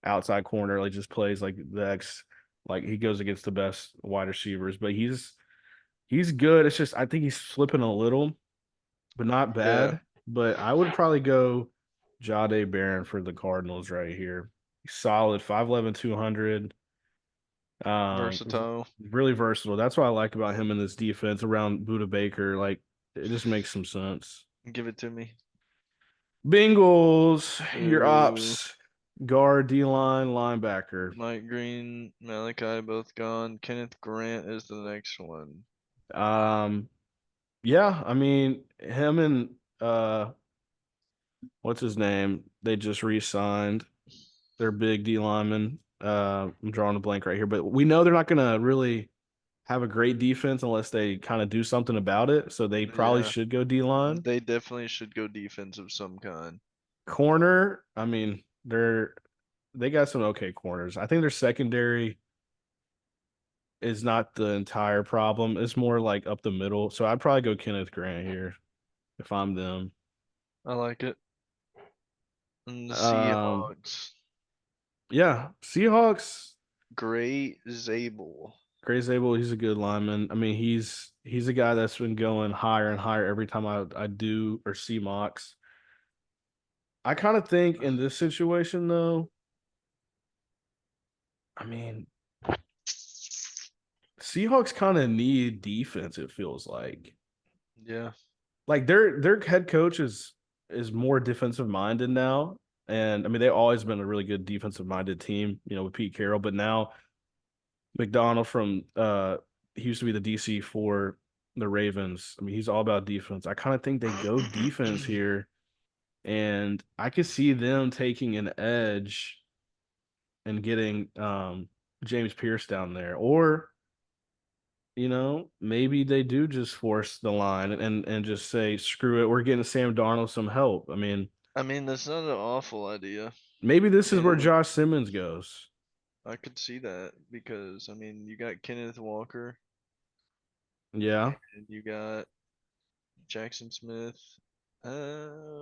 outside corner, like just plays like the X, like he goes against the best wide receivers. But he's good. It's just I think he's slipping a little, but not yeah, bad. But I would probably go Jade Barron for the Cardinals right here. Solid 5'11", 200. Um, versatile. really versatile. That's what I like about him in this defense around Buda Baker. Like it just makes some sense. Give it to me. Bengals, your Ooh, ops. Guard, D line, linebacker. Mike Green, Malachi both gone. Kenneth Grant is the next one. Um, yeah, I mean him and what's his name? They just re-signed. They're big D linemen. I'm drawing a blank right here, but we know they're not gonna really have a great defense unless they kind of do something about it. So they probably Yeah, should go D line. they definitely should go defense of some kind. Corner, I mean, they got some okay corners. I think their secondary is not the entire problem. It's more like up the middle. So I'd probably go Kenneth Grant here if I'm them. I like it. And the Um, Seahawks, yeah, Seahawks. Gray Zabel. Gray Zabel, he's a good lineman. I mean, he's a guy that's been going higher and higher every time I do or see mocks. I kind of think in this situation though, I mean, Seahawks kind of need defense, it feels like. Yeah, Like their head coach is more defensive minded now. And I mean, they've always been a really good defensive minded team, with Pete Carroll, but now McDonald from he used to be the DC for the Ravens. I mean, he's all about defense. I kind of think they go defense here, and I could see them taking an edge and getting James Pierce down there. Or, maybe they do just force the line and just say, screw it, we're getting Sam Darnold some help. I mean, I mean that's not an awful idea. maybe I this is where mean, Josh Simmons goes. I could see that because I mean you got Kenneth Walker Yeah. and you got Jackson Smith.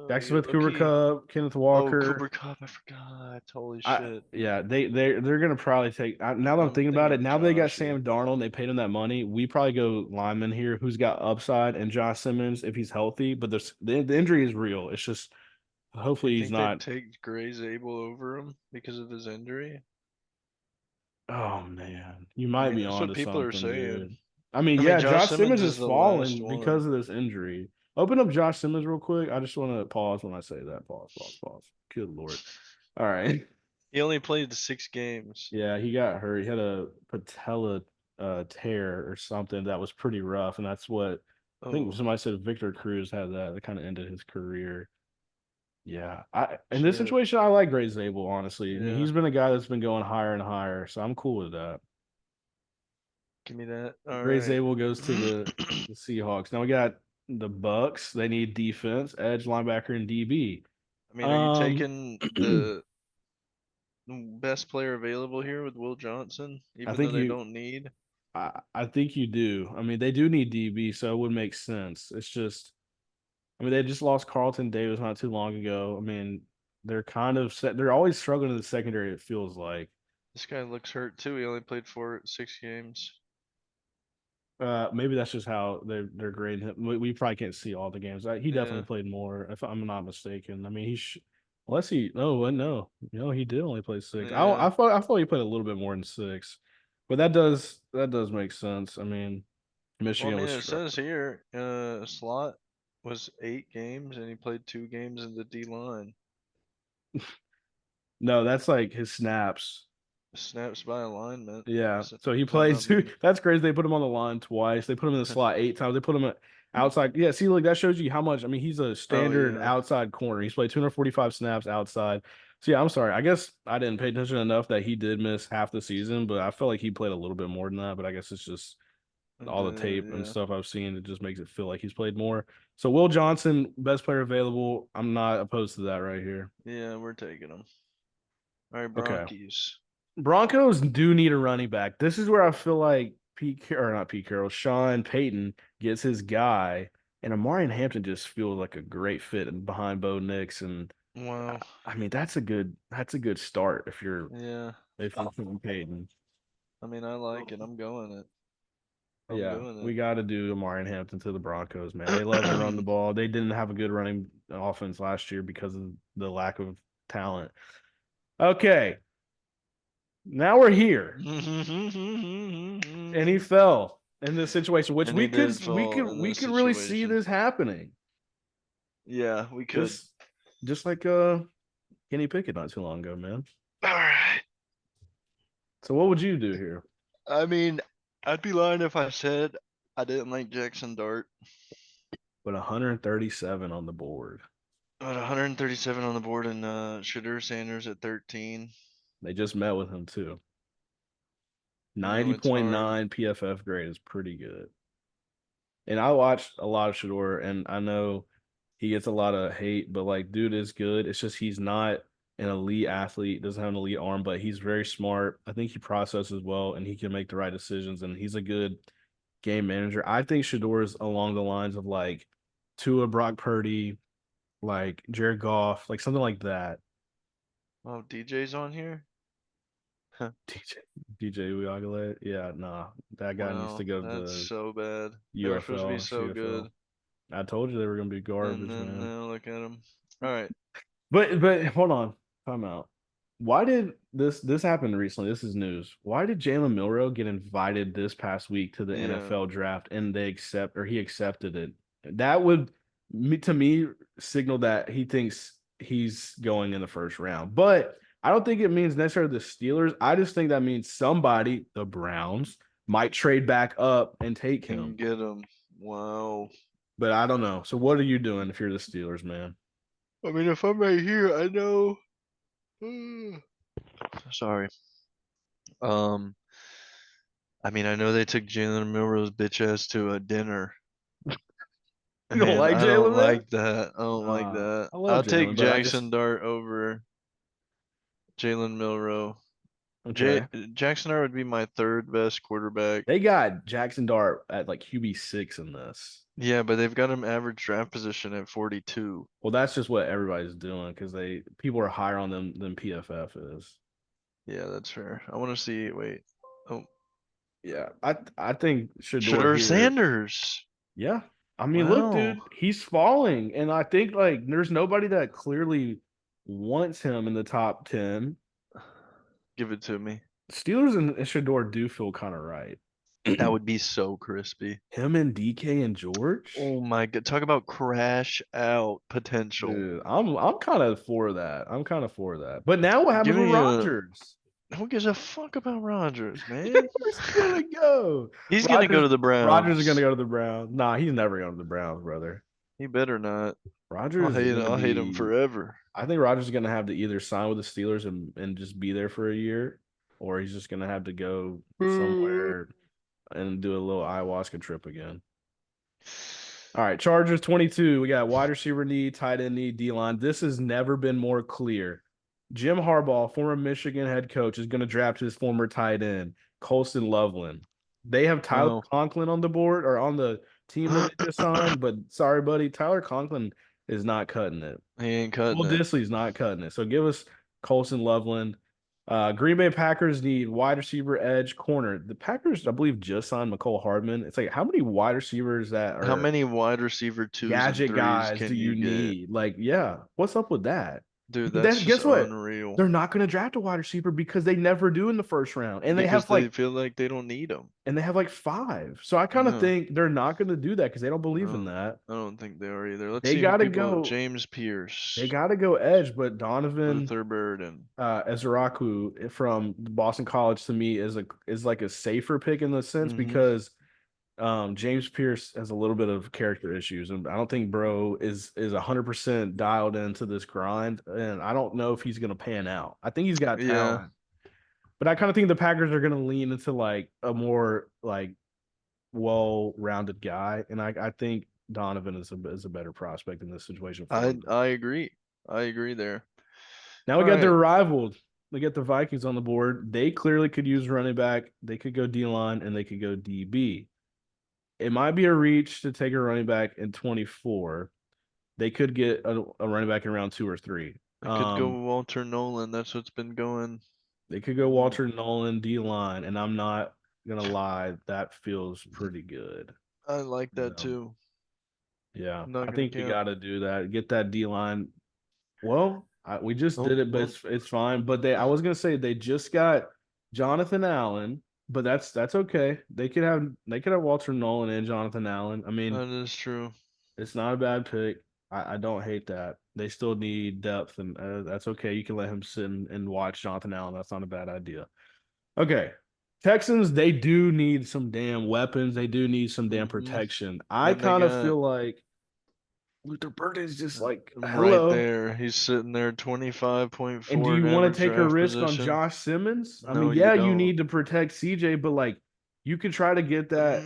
Jackson Your Smith, Cooper rookie. Cup, Kenneth Oh, Walker. Cooper Cup, I forgot. Holy I shit. yeah, they're gonna probably take. Now that I'm I'm thinking about thinking it, of now they got Josh. Sam Darnold and they paid him that money. We probably go lineman here, who's got upside, and Josh Simmons if he's healthy. But the injury is real. It's just Do you hopefully he's think they'd not. take Gray Zabel over him because of his injury? Oh man, you I might mean, be that's what onto people are something saying. good. I mean, I mean, yeah, Josh Josh Simmons Simmons is is the last falling one. because of this injury. Open up Josh Simmons real quick. I just want to pause when I say that. Pause, pause, pause. Good Lord. All right. He only played 6 games. Yeah, he got hurt. He had a patella tear or something that was pretty rough, and that's what I think Oh, somebody said Victor Cruz had that. That kind of ended his career. Yeah, I in this shit. situation, I like Gray Zabel, honestly. I mean, Yeah. he's been a guy that's been going higher and higher, so I'm cool with that. Give me that. All Gray right. Zabel goes to the Seahawks. Now we got the Bucks. They need defense, edge, linebacker, and DB. I mean, are you Um, taking the best player available here with Will Johnson, I even though think they you don't need? I think you do. I mean, they do need DB, so it would make sense. It's just, I mean, they just lost Carlton Davis not too long ago. I mean, they're kind of set. They're always struggling in the secondary, it feels like. This guy looks hurt too. He only played 6 games. Maybe that's just how they're grading him. We probably can't see all the games. He definitely Yeah. played more, if I'm not mistaken. I mean, unless he no, he did only play six. Yeah. I thought he played a little bit more than six, but that does make sense. I mean, Well, I Michigan mean, was it says struggling. here, Slot was 8 games and he played 2 games in the D line. No, that's like his snaps. Snaps by alignment. Yeah. Does So he that played not two. mean? That's crazy. They put him on the line twice. They put him in the slot 8 times. They put him outside. Yeah. See, look, that shows you how much. I mean, he's a Oh standard yeah. outside corner. He's played 245 snaps outside. So yeah, I'm sorry. I guess I didn't pay attention enough that he did miss half the season, but I felt like he played a little bit more than that. But I guess it's just all the tape and Yeah. stuff I've seen. It just makes it feel like he's played more. So Will Johnson, best player available. I'm not opposed to that right here. Yeah, we're taking them. All right, Okay. Bronchies. Broncos do need a running back. This is where I feel like or not Pete Carroll, Sean Payton gets his guy, and Amari Hampton just feels like a great fit behind Bo Nix. And Wow. I mean, that's a good start Yeah. if you're thinking Payton. I mean, I like it. I'm going it. I'm Yeah, we doing got to do Amari Hampton to the Broncos, man. They love to run the it. ball. They didn't have a good running offense last year because of the lack of talent. Okay, now we're here. And he fell in this situation, which And he we did could we fall could in we this could really see situation. this happening. Yeah, we could. Just just like Kenny Pickett not too long ago, man. All right. So what would you do here? I mean, I'd be lying if I said I didn't like Jackson Dart. With 137 on the board. But 137 on the board and Shadur Sanders at 13. They just met with him too. It's hard. 90.9 PFF grade is pretty good. And I watched a lot of Shador, and I know he gets a lot of hate, but like, dude is good. It's just he's not an elite athlete, doesn't have an elite arm, but he's very smart. I think he processes well, and he can make the right decisions, and he's a good game manager. I think Shador is along the lines of like Tua, Brock Purdy, like Jared Goff, like something like that. Oh, DJ's on here? DJ Uyagale, yeah, nah, that guy needs to Wow, go to that's the so bad. They were supposed to be UFL, so CFL. good, I told you they were gonna be and garbage, then man. now look at them. All right, But hold on, time out. Why did this happen recently? This is news. Why did Jalen Milroe get invited this past week to the yeah, NFL draft and he accepted it? That would to me signal that he thinks he's going in the first round. But I don't think it means necessarily the Steelers. I just think that means somebody, the Browns, might trade back up and take and him. get them. Wow. But I don't know. So what are you doing if you're the Steelers, man? I mean, if I'm right here, I know. Sorry. Um, I mean, I know they took Jalen Milroe's bitch ass to a dinner, You don't and like I don't Jalen, man? like that. I don't like that. I love I'll take Jalen, but I Jackson just Dart over Jalen Milroe. J okay. Jackson Dart would be my third best quarterback. They got Jackson Dart at like QB6 in this. Yeah, but they've got him average draft position at 42. Well, that's just what everybody's doing because they people are higher on them than PFF is. Yeah, that's fair. I want to see. Wait. Oh, Yeah, I think Shador Shadur here. Sanders. Yeah, I mean, look, Wow. dude, he's falling, and I think like there's nobody that clearly wants him in the top 10. Give it to me. Steelers and Shador do feel kind of right. That would be so crispy. Him and DK and George. Oh my God. Talk about crash out potential. Dude, I'm kind of for that. I'm kind of for that. But now what Give happens with me a. Rodgers? Who gives a fuck about Rodgers, man? Where's he gonna go? He's gonna go Rodgers to the Rodgers is gonna Browns. go to the Browns. Nah, he's never going to the Browns, brother. He better not. Rodgers is gonna I'll hate him be. forever. I think Rodgers is gonna have to either sign with the Steelers and just be there for a year, or he's just gonna have to go somewhere and do a little ayahuasca trip again. All right, Chargers 22. We got wide receiver need, tight end need, D line. This has never been more clear. Jim Harbaugh, former Michigan head coach, is going to draft his former tight end, Colston Loveland. They have Tyler Wow. Conklin on the board or on the team that they just signed, but sorry, buddy, Tyler Conklin is not cutting it. He ain't cutting Will it. Disley's not cutting it. So give us Colson Loveland. Green Bay Packers need wide receiver, edge, corner. The Packers, I believe, just signed McCole Hardman. It's like how many wide receivers that How are many wide receiver twos and gadget threes guys do can you you get? need? Like, yeah, what's up with that? Dude, But that's then just guess what? unreal. They're not going to draft a wide receiver because they never do in the first round, Because they feel like they don't need them. and they have like five. So I kind of No, think they're not going to do that because they don't believe in no, that. I don't think they are either. Let's They see who got to people. go. James They Pierce, got to go edge, but Donovan Luther Burden. Ezraku from Boston College to me is like a safer pick in the sense Mm-hmm. because James Pierce has a little bit of character issues, and I don't think Bro is 100% dialed into this grind, and I don't know if he's gonna pan out. I think he's got Yeah, talent, but I kind of think the Packers are gonna lean into like a more like well-rounded guy, and I think Donovan is a better prospect in this situation for I them. I agree. I agree there. Now we All got their right, rival. We got the Vikings on the board. They clearly could use running back. They could go D line and they could go DB. It might be a reach to take a running back in 24. They could get a running back in round 2 or 3. I could go Walter Nolan. That's what's been going. They could go Mm, Walter Nolan D line, and I'm not gonna lie, that feels pretty good. I like You that know, too. yeah, I'm not I gonna think you count. got to do that. Get that D line. Well, we just Oh, did it, but well, it's fine. But I was gonna say they just got Jonathan Allen, but that's okay. They could have Walter Nolan and Jonathan Allen. I mean, that is true. it's not a bad pick. I don't hate that. They still need depth, and that's okay. You can let him sit and watch Jonathan Allen. That's not a bad idea. Okay. Texans, they do need some damn weapons. They do need some damn Hmm. protection. I And they kind of got feel like Luther Burden's just like, right hello. there. He's sitting there, And do 25.4 you in want to average take a draft risk on position. Josh Simmons? I No, mean, you yeah, you don't. need to protect CJ, but like you could try to get that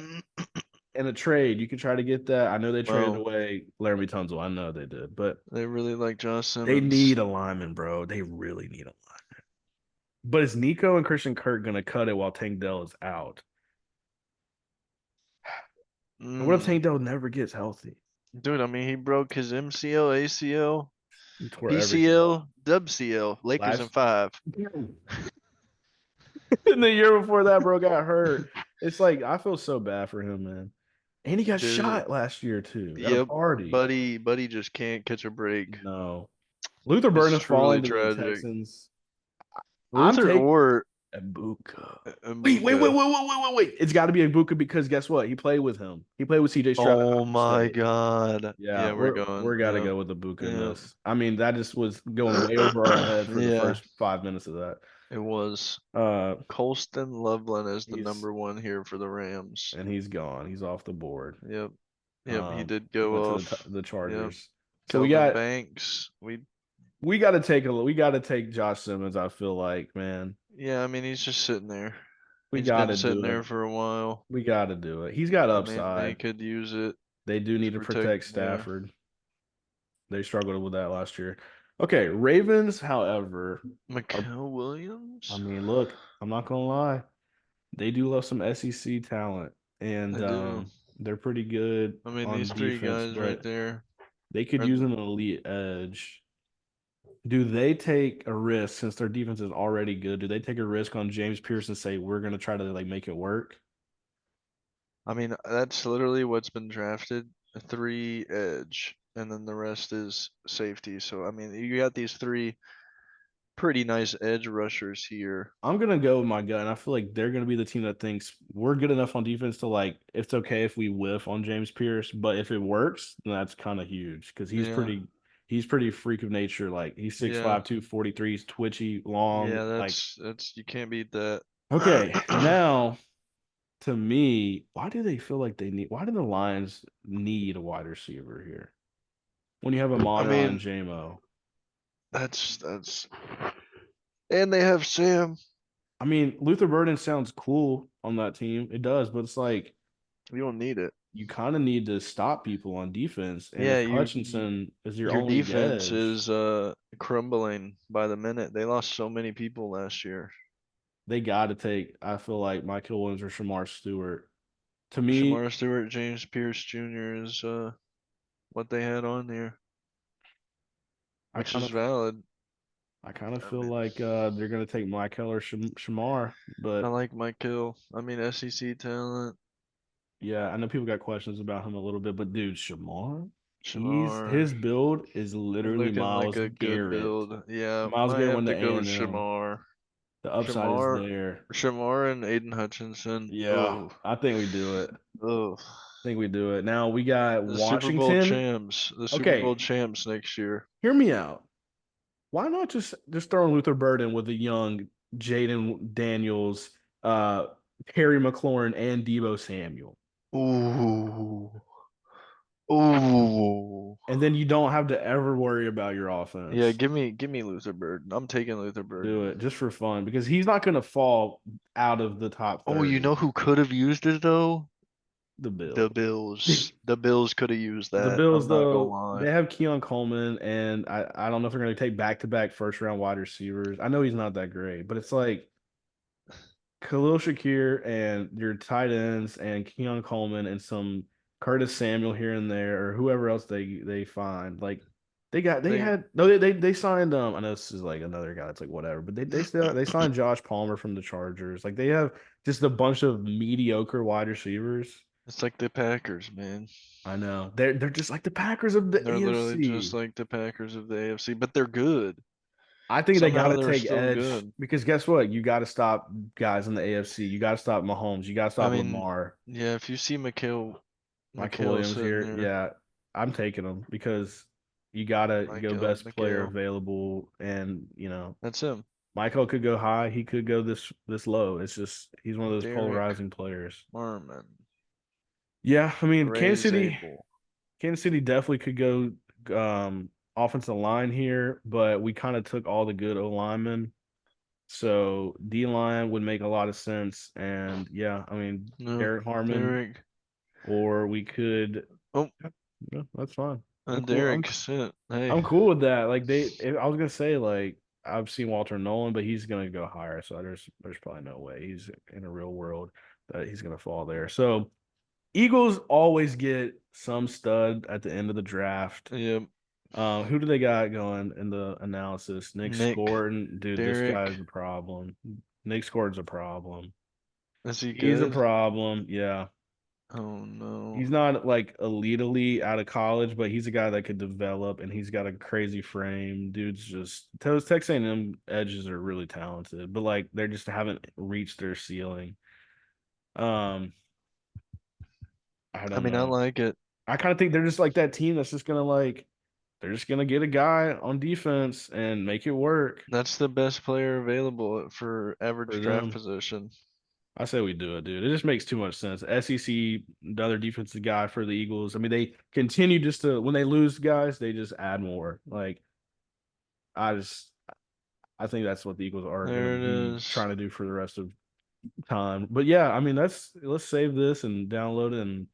in a trade. You could try to get that. I know they traded Well, away Laramie Tunzel. I know they did, but they really like Josh they Simmons. need a lineman, bro. They really need a lineman. But is Nico and Christian Kirk gonna cut it while Tank Dell is out? And what if Mm. Tank Dell never gets healthy? Dude, I mean, he broke his MCL, ACL, He tore everything PCL, WCL, Lakers in last. 5. And the year before that, bro got hurt. It's like I feel so bad for him, man. And he got Dude, shot last year too at a yep, party. buddy just can't catch a break. No. Luther It's Burden is truly falling to the tragic. Texans. I'm Luther taking or Ibuka. Mbuka. Wait. It's got to be Ibuka because guess what? He played with him. He played with CJ Stroud at Oh Iowa my State. God. Yeah, Yeah, we're we're going. got to Yep. go with Ibuka in Yep. this. I mean, that just was going way over our head for the Yeah, first 5 minutes of that. it was. Uh, Colston Loveland is the he's number one here for the Rams. and he's gone. He's off the board. Yep. Yep, he did He go went to off. the Yep. Chargers. So Kelvin Banks. we got to take a we got to take Josh Simmons. I feel like, man, Yeah, I mean, he's just sitting there. we He's got been to sitting do there it. for a while. We got to do it. He's got I mean, they upside. could use it They do to need to protect. protect Yeah. Stafford. They struggled with that last year. Okay, Ravens, however, are Mikael I Williams? mean, look, I'm not gonna lie, they do love some SEC talent, and I do. they're pretty good I mean, on these three defense, guys right but there they could are. use an elite edge. Do they take a risk since their defense is already good? Do they take a risk on James Pierce and say we're gonna try to like make it work? I mean, that's literally what's been drafted. A three edge, and then the rest is safety. So, I mean, you got these three pretty nice edge rushers here. I'm gonna go with my gut, and I feel like they're gonna be the team that thinks we're good enough on defense to like it's okay if we whiff on James Pierce, but if it works, then that's kind of huge because Yeah. he's pretty freak of nature. Like he's Yeah. 6'5", 243, he's twitchy, long. Yeah, Like that's you can't beat that. okay, now to me, why do they feel like they need? Why do the Lions need a wide receiver here when you have I Amon and mean, JMO? that's and they have Sam. I mean, Luther Burden sounds cool on that team. It does, but it's like You don't need it. you kind of need to stop people on defense. And Yeah, if Hutchinson is your your only defense edge, is crumbling by the minute. They lost so many people last year. they got to take, I feel like Michael Williams or Shamar Stewart. To me, Shamar Stewart, James Pierce Jr. is what they had on there, I which kind is of valid. I kind of I feel mean, like they're gonna take Michael or Shamar, I but like Mike Hill. I mean, SEC talent. yeah, I know people got questions about him a little bit, but dude, Shamar, he's Shamar his build is literally looking like Miles a good Garrett. build. Yeah, Miles might Garrett have went to to go with A&M. Shamar. The upside is Shamar, there. Shamar and Aiden Hutchinson. Yeah, Oh, I think we do it. oh. Think we do it. Now we got The Super Bowl Washington. champs. The Super Bowl Okay, champs next year. hear me out. Why not just throw in Luther Burden with a young Jaden Daniels, Terry McLaurin, and Debo Samuel, Ooh. Ooh. and then you don't have to ever worry about your Yeah, offense. give me Luther Burden. I'm taking Luther Do Burden. it just for fun because he's not going to fall out of the top Oh, you 30. know who could have used it though? The The Bills. Bills. The Bills could have used The that. Bills, I'm not gonna though, lie. they have Keon Coleman, and I don't know if they're going to take back-to-back first-round wide receivers. I know he's not that great, but it's like Khalil Shakir and your tight ends and Keon Coleman and some Curtis Samuel here and there or whoever else they find. Like they They had no they signed I know this is like another guy that's like whatever, but they signed Josh Palmer from the Chargers. Like they have just a bunch of mediocre wide receivers. it's like the Packers, man. I know. They're just like the Packers of the They're literally just AFC. like the Packers of the AFC, but they're good. I think they got Somehow to they're take still edge good. because guess what? You got to stop guys in the AFC. You got to stop Mahomes. You got to I stop mean, Lamar. yeah, if you see Michael Mikhail Williams sitting here. there, Yeah, I'm taking him because you gotta go Michael best player Miguel. available, and That's him. Michael could go high, he could go this low. It's just he's one of those Derek polarizing players. Marmon. Yeah, I mean Ray Zabel. Kansas City definitely could go offensive line here, but we kind of took all the good O linemen. So D line would make a lot of sense. And yeah, I mean No, Derek Harmon, Derek. or we could Oh, yeah, that's fine. I'm and cool. Derek sent. Hey, I'm cool with that. Like I was gonna say like I've seen Walter Nolan, but he's gonna go higher. So there's probably no way he's in a real world that he's gonna fall there. So Eagles always get some stud at the end of the draft. yep. Who do they got going in the analysis? Nick Nick, Scourton, dude, this guy's Derek. a problem. Nick Scourton's a problem. Is he He's a good? problem. Yeah. Oh no. He's not like elite out of college, but he's a guy that could develop, and he's got a crazy frame. Dude's just those Texas A&M edges are really talented, but like they just haven't reached their ceiling. Um, I I don't mean, I know. like it. I kind of think they're just like that team that's just gonna like they're just gonna get a guy on defense and make it work That's the best player available for for average draft them. position. I say we do it, dude. It just makes too much sense. SEC, the other defensive guy for the Eagles. I mean, they continue just to when they lose guys, they just add more. Like I just I think that's what the Eagles are gonna There it be is. trying to do for the rest of time. But yeah, I mean let's save this and download it and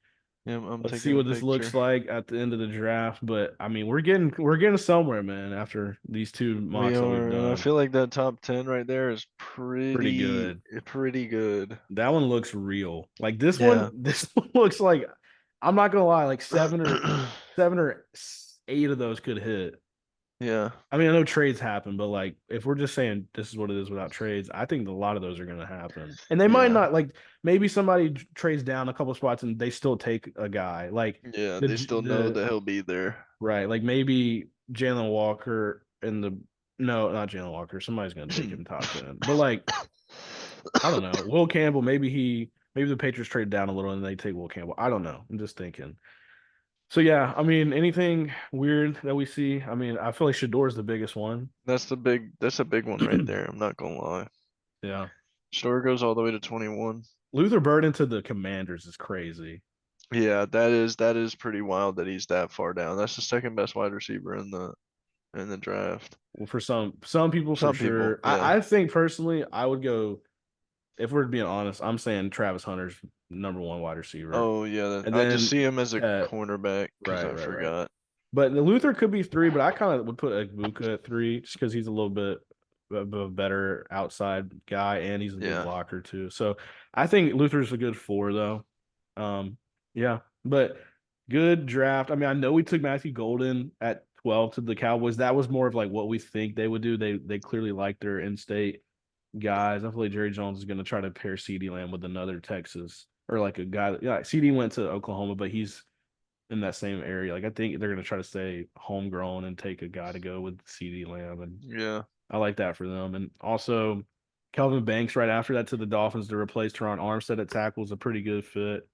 Yep, I'm let's see taking a what this looks picture. like at the end of the draft. But I mean we're getting somewhere, man, after these two We mocks that we've are, and I done. feel like that top 10 right there is Pretty pretty, good. pretty good. That one looks real. Like this one, Yeah. this one looks like I'm not gonna lie, like seven or eight of those could hit. Yeah. I mean, I know trades happen, but like if we're just saying this is what it is without trades, I think a lot of those are gonna happen. And they might Yeah. not like maybe somebody trades down a couple spots and they still take a guy. Like Yeah, the they still know the that he'll be there. right, like maybe Jalen Walker in the no, not Jalen Walker. Somebody's gonna take him top 10. But like I don't know. Will Campbell, maybe the Patriots trade down a little and they take Will Campbell. I don't know. I'm just thinking. So yeah, I mean, anything weird that we see? I mean, I feel like Shador is the biggest one. That's a big one right there. I'm not gonna lie. Yeah. Store goes all the way to 21. Luther Burden to the Commanders is crazy. Yeah, that is pretty wild that he's that far down. That's the second best wide receiver in the draft. Well, for some people for Some people, sure. yeah. I think personally I would go if we're being honest, I'm saying Travis Hunter's number one wide receiver. Oh yeah, And I just then see him as a Tet, cornerback because I right. forgot. But the Luther could be three, but I kind of would put Egbuka at three just because he's a little bit of a better outside guy and he's a good Yeah. blocker too. So I think Luther's a good four though. Yeah, but good draft. I mean, I know we took Matthew Golden at 12 to the Cowboys. That was more of like what we think they would do. They clearly like their in-state guys. I feel like Jerry Jones is going to try to pair CeeDee Lamb with another Texas or like a guy. Yeah, CD went to Oklahoma, but he's in that same area. Like I think they're gonna try to stay homegrown and take a guy to go with CD Lamb, and Yeah. I like that for them. And also Kelvin Banks right after that to the Dolphins to replace Teron Armstead at tackle is a pretty good fit.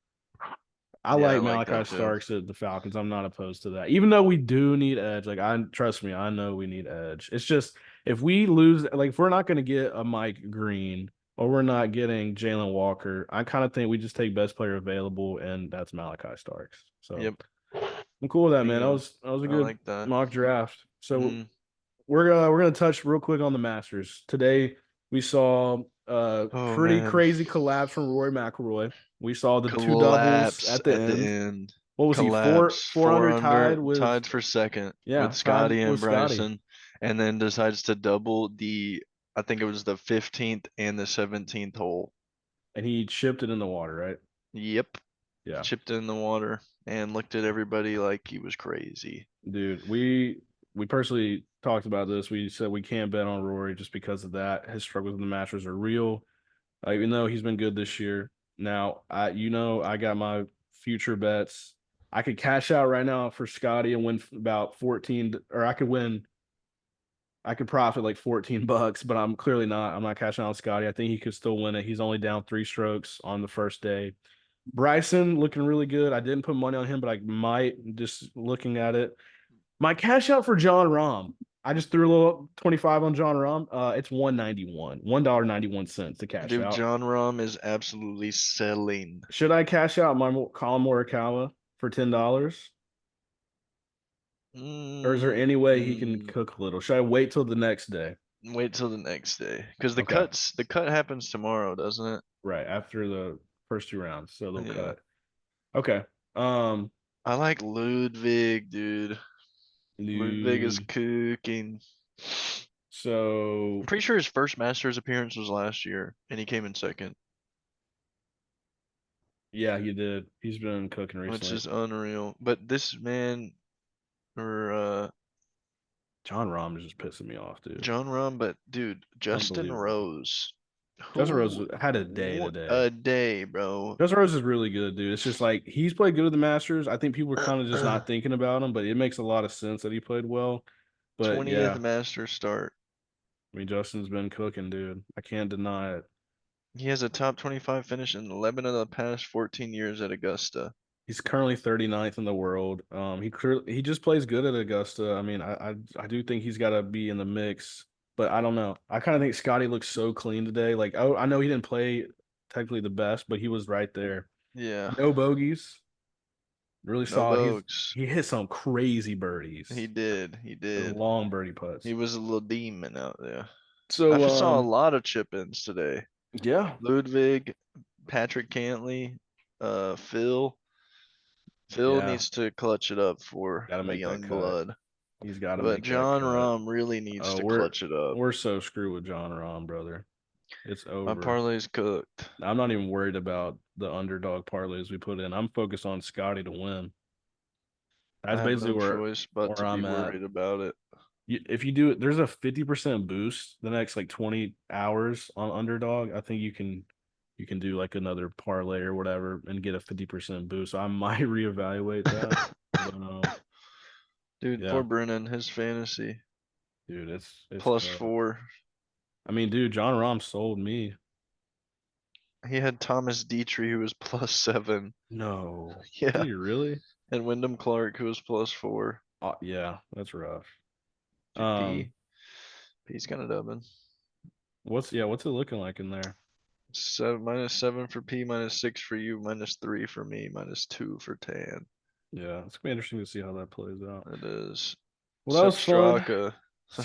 I Yeah, I like like Malachi that too. Starks at the Falcons. I'm not opposed to that. Even though we do need edge, like I trust me, I know we need edge. It's just if we lose, like if we're not going to get a Mike Green or we're not getting Jalen Walker, I kind of think we just take best player available, and that's Malachi Starks. So Yep. I'm cool with that, man. That Bingo. was that was a I good like that. mock draft. So Mm. we're gonna touch real quick on the Masters. Today we saw a Oh pretty man. crazy collapse from Rory McIlroy. We saw the two doubles Collapse at the at the end. end. What was he? Four Collapse. four Four under tied under, with tied for second yeah, with tied Scotty and with Scotty. Bryson, and then decides to double I think it was the 15th and the 17th hole. And he chipped it in the water, right? Yep. Yeah. Chipped in the water and looked at everybody like he was crazy. Dude, we personally talked about this. We said we can't bet on Rory just because of that. His struggles in the Masters are real. Even though he's been good this year. Now, I got my future bets. I could cash out right now for Scotty and win about 14, or I could profit like 14 bucks, but I'm clearly not. I'm not cashing out on Scotty. I think he could still win it. He's only down 3 strokes on the first day. Bryson looking really good. I didn't put money on him, but I might just looking at it. My cash out for John Rahm. I just threw a little 25 on John Rahm. It's 191, $1.91 to cash Dude, out. John Rahm is absolutely selling. Should I cash out my Colin Morikawa for $10? Or is there any way he can Mm, cook a little? Should I wait till the next day? wait till the next day, because Okay. the cut happens tomorrow, doesn't it? Right. After the first two rounds. So they'll Yeah. cut. Okay. Um, I like Ludwig, dude. Ludwig is Dude. cooking. I'm So pretty sure his first Masters appearance was last year, and he came in second, yeah, he did. He's been cooking which recently. is unreal. But this man, or John Rahm is just pissing me off, dude. John Rahm, but dude, Justin Unbelievable. Rose, Justin Rose who, had a day what today. a day, bro. Justin Rose is really good, dude. It's just like he's played good at the Masters. I think people are kind of just not thinking about him, but it makes a lot of sense that he played well. But 20th yeah, Masters start. I mean Justin's been cooking, dude. I can't deny it. He has a top 25 finish in 11 of the past 14 years at Augusta. He's currently 39th in the world. He just plays good at Augusta. I mean, I do think he's got to be in the mix, but I don't know. I kind of think Scotty looks so clean today. Like, oh, I know he didn't play technically the best, but he was right there. Yeah, No bogeys, really no solid. bogus. He hit some crazy birdies, He did. He did. long birdie He putts. was a little demon out there. I So, saw a lot of chip ins today. yeah, Ludwig, Patrick Cantley, Phil. Phil yeah, needs to clutch it up for got to a make that young cut. blood. He's got to But make that John cut. Rahm really needs Oh, to clutch it up. we're so screwed with John Rahm, brother. It's My over. parlay's cooked. I'm not even worried about the underdog parlays we put in. I'm focused on Scotty to win. I That's have basically no where choice but where to be I'm at. worried about it. If you do it, there's a 50% boost the next like 20 hours on underdog. I think you can do like another parlay or whatever and get a 50% boost. So I might reevaluate that. But Dude, poor yeah, Brennan, his fantasy. dude, it's Plus tough. 4. I mean, dude, John Rahm sold me. He had Thomas Dietrich, who was plus 7. No. Did Yeah. he really? And Wyndham Clark, who was plus 4. Yeah, that's rough. Dude, Um, P's kind of dubbing. what's it looking like in there? 7 for P, -6 for you, -3 for me, -2 for Tan. Yeah, it's gonna be interesting to see how that plays out. It is. Well, that Sep was fun. Straka.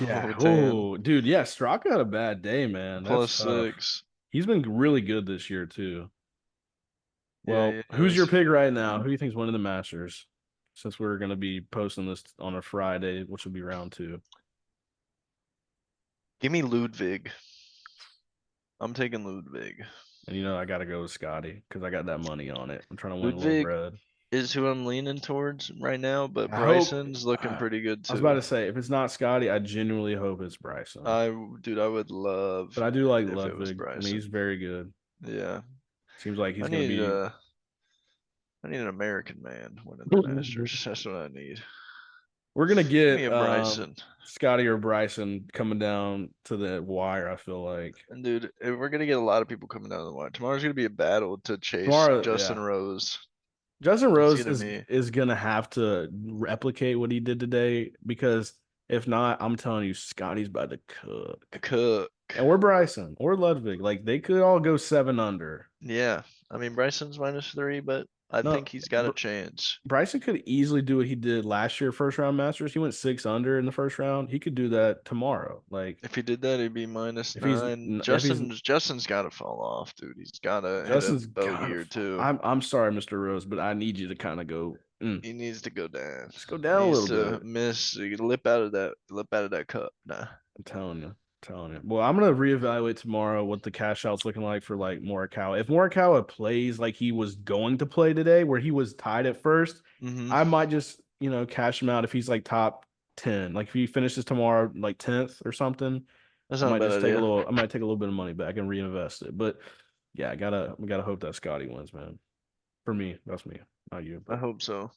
Yeah. Oh, Tan. Oh, dude. Yeah, Straka had a bad day, man. That's Plus tough. 6. He's been really good this year too. Yeah, Well, he who's your is. pick right now? Who do you think's winning the Masters? Since we're gonna be posting this on a Friday, which will be round two. Give me Ludwig. I'm taking Ludwig. And I gotta go with Scotty because I got that money on it. I'm trying to win a little Ludwig bread. is who I'm leaning towards right now, but I hope. Bryson's looking I pretty good was about too. to say if it's not Scotty, I genuinely hope it's Bryson. Dude, I would But love I do it like if it was Ludwig. I mean, he's Bryson. very good. Yeah. Seems like I he's gonna need be. uh I need an American man winning the Masters. That's what I need. We're gonna Give me get a Bryson. Scotty or Bryson coming down to the wire. I feel like And dude, we're gonna get a lot of people coming down the wire. Tomorrow's gonna be a battle to chase tomorrow. Justin Yeah, Rose. Justin It's Rose gonna be is gonna have to replicate what he did today because if not, I'm telling you, Scotty's about to cook. cook. And we're Bryson or Ludwig. Like they could all go seven under. Yeah. I mean Bryson's -3, but I No, think he's got a chance. Bryson could easily do what he did last year, first round Masters. He went six under in the first round. He could do that tomorrow. Like If he did that, he'd be if he's -9. if he's Justin's got to fall off, dude. He's got to hit a Justin's bogey gotta. or two. I'm sorry, Mr. Rose, but I need you to kind of go. He needs to go down. Just go He down a needs little to bit. miss, lip out of that cup. Nah. I'm telling you. Telling you. Well, I'm gonna reevaluate tomorrow what the cash out's looking like for like Morikawa. If Morikawa plays like he was going to play today, where he was tied at first, Mm-hmm. I might just cash him out if he's like top 10. Like if he finishes tomorrow like 10th or something, That's I not a might bad just take a idea. little. I might take a little bit of money back and reinvest it. But yeah, we gotta hope that Scotty wins, man. For me, that's me, not you. I hope so.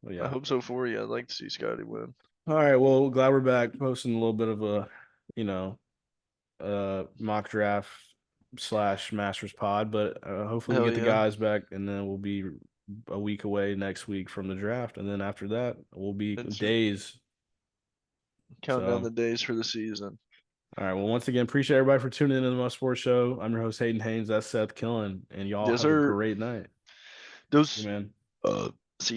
But I yeah. hope so for you. I'd like to see Scotty win. All right. Well, glad we're back posting a little bit of a, you know, mock draft slash Masters pod, but hopefully we Hell get the yeah. guys back, and then we'll be a week away next week from the draft, and then after that we'll be It's days. Counting down the So, days for the season. all right. Well, once again, appreciate everybody for tuning in to the Must Sports Show. I'm your host, Hayden Haynes. That's Seth Killen. And y'all Yes, have a sir. great night. Hey, Those man.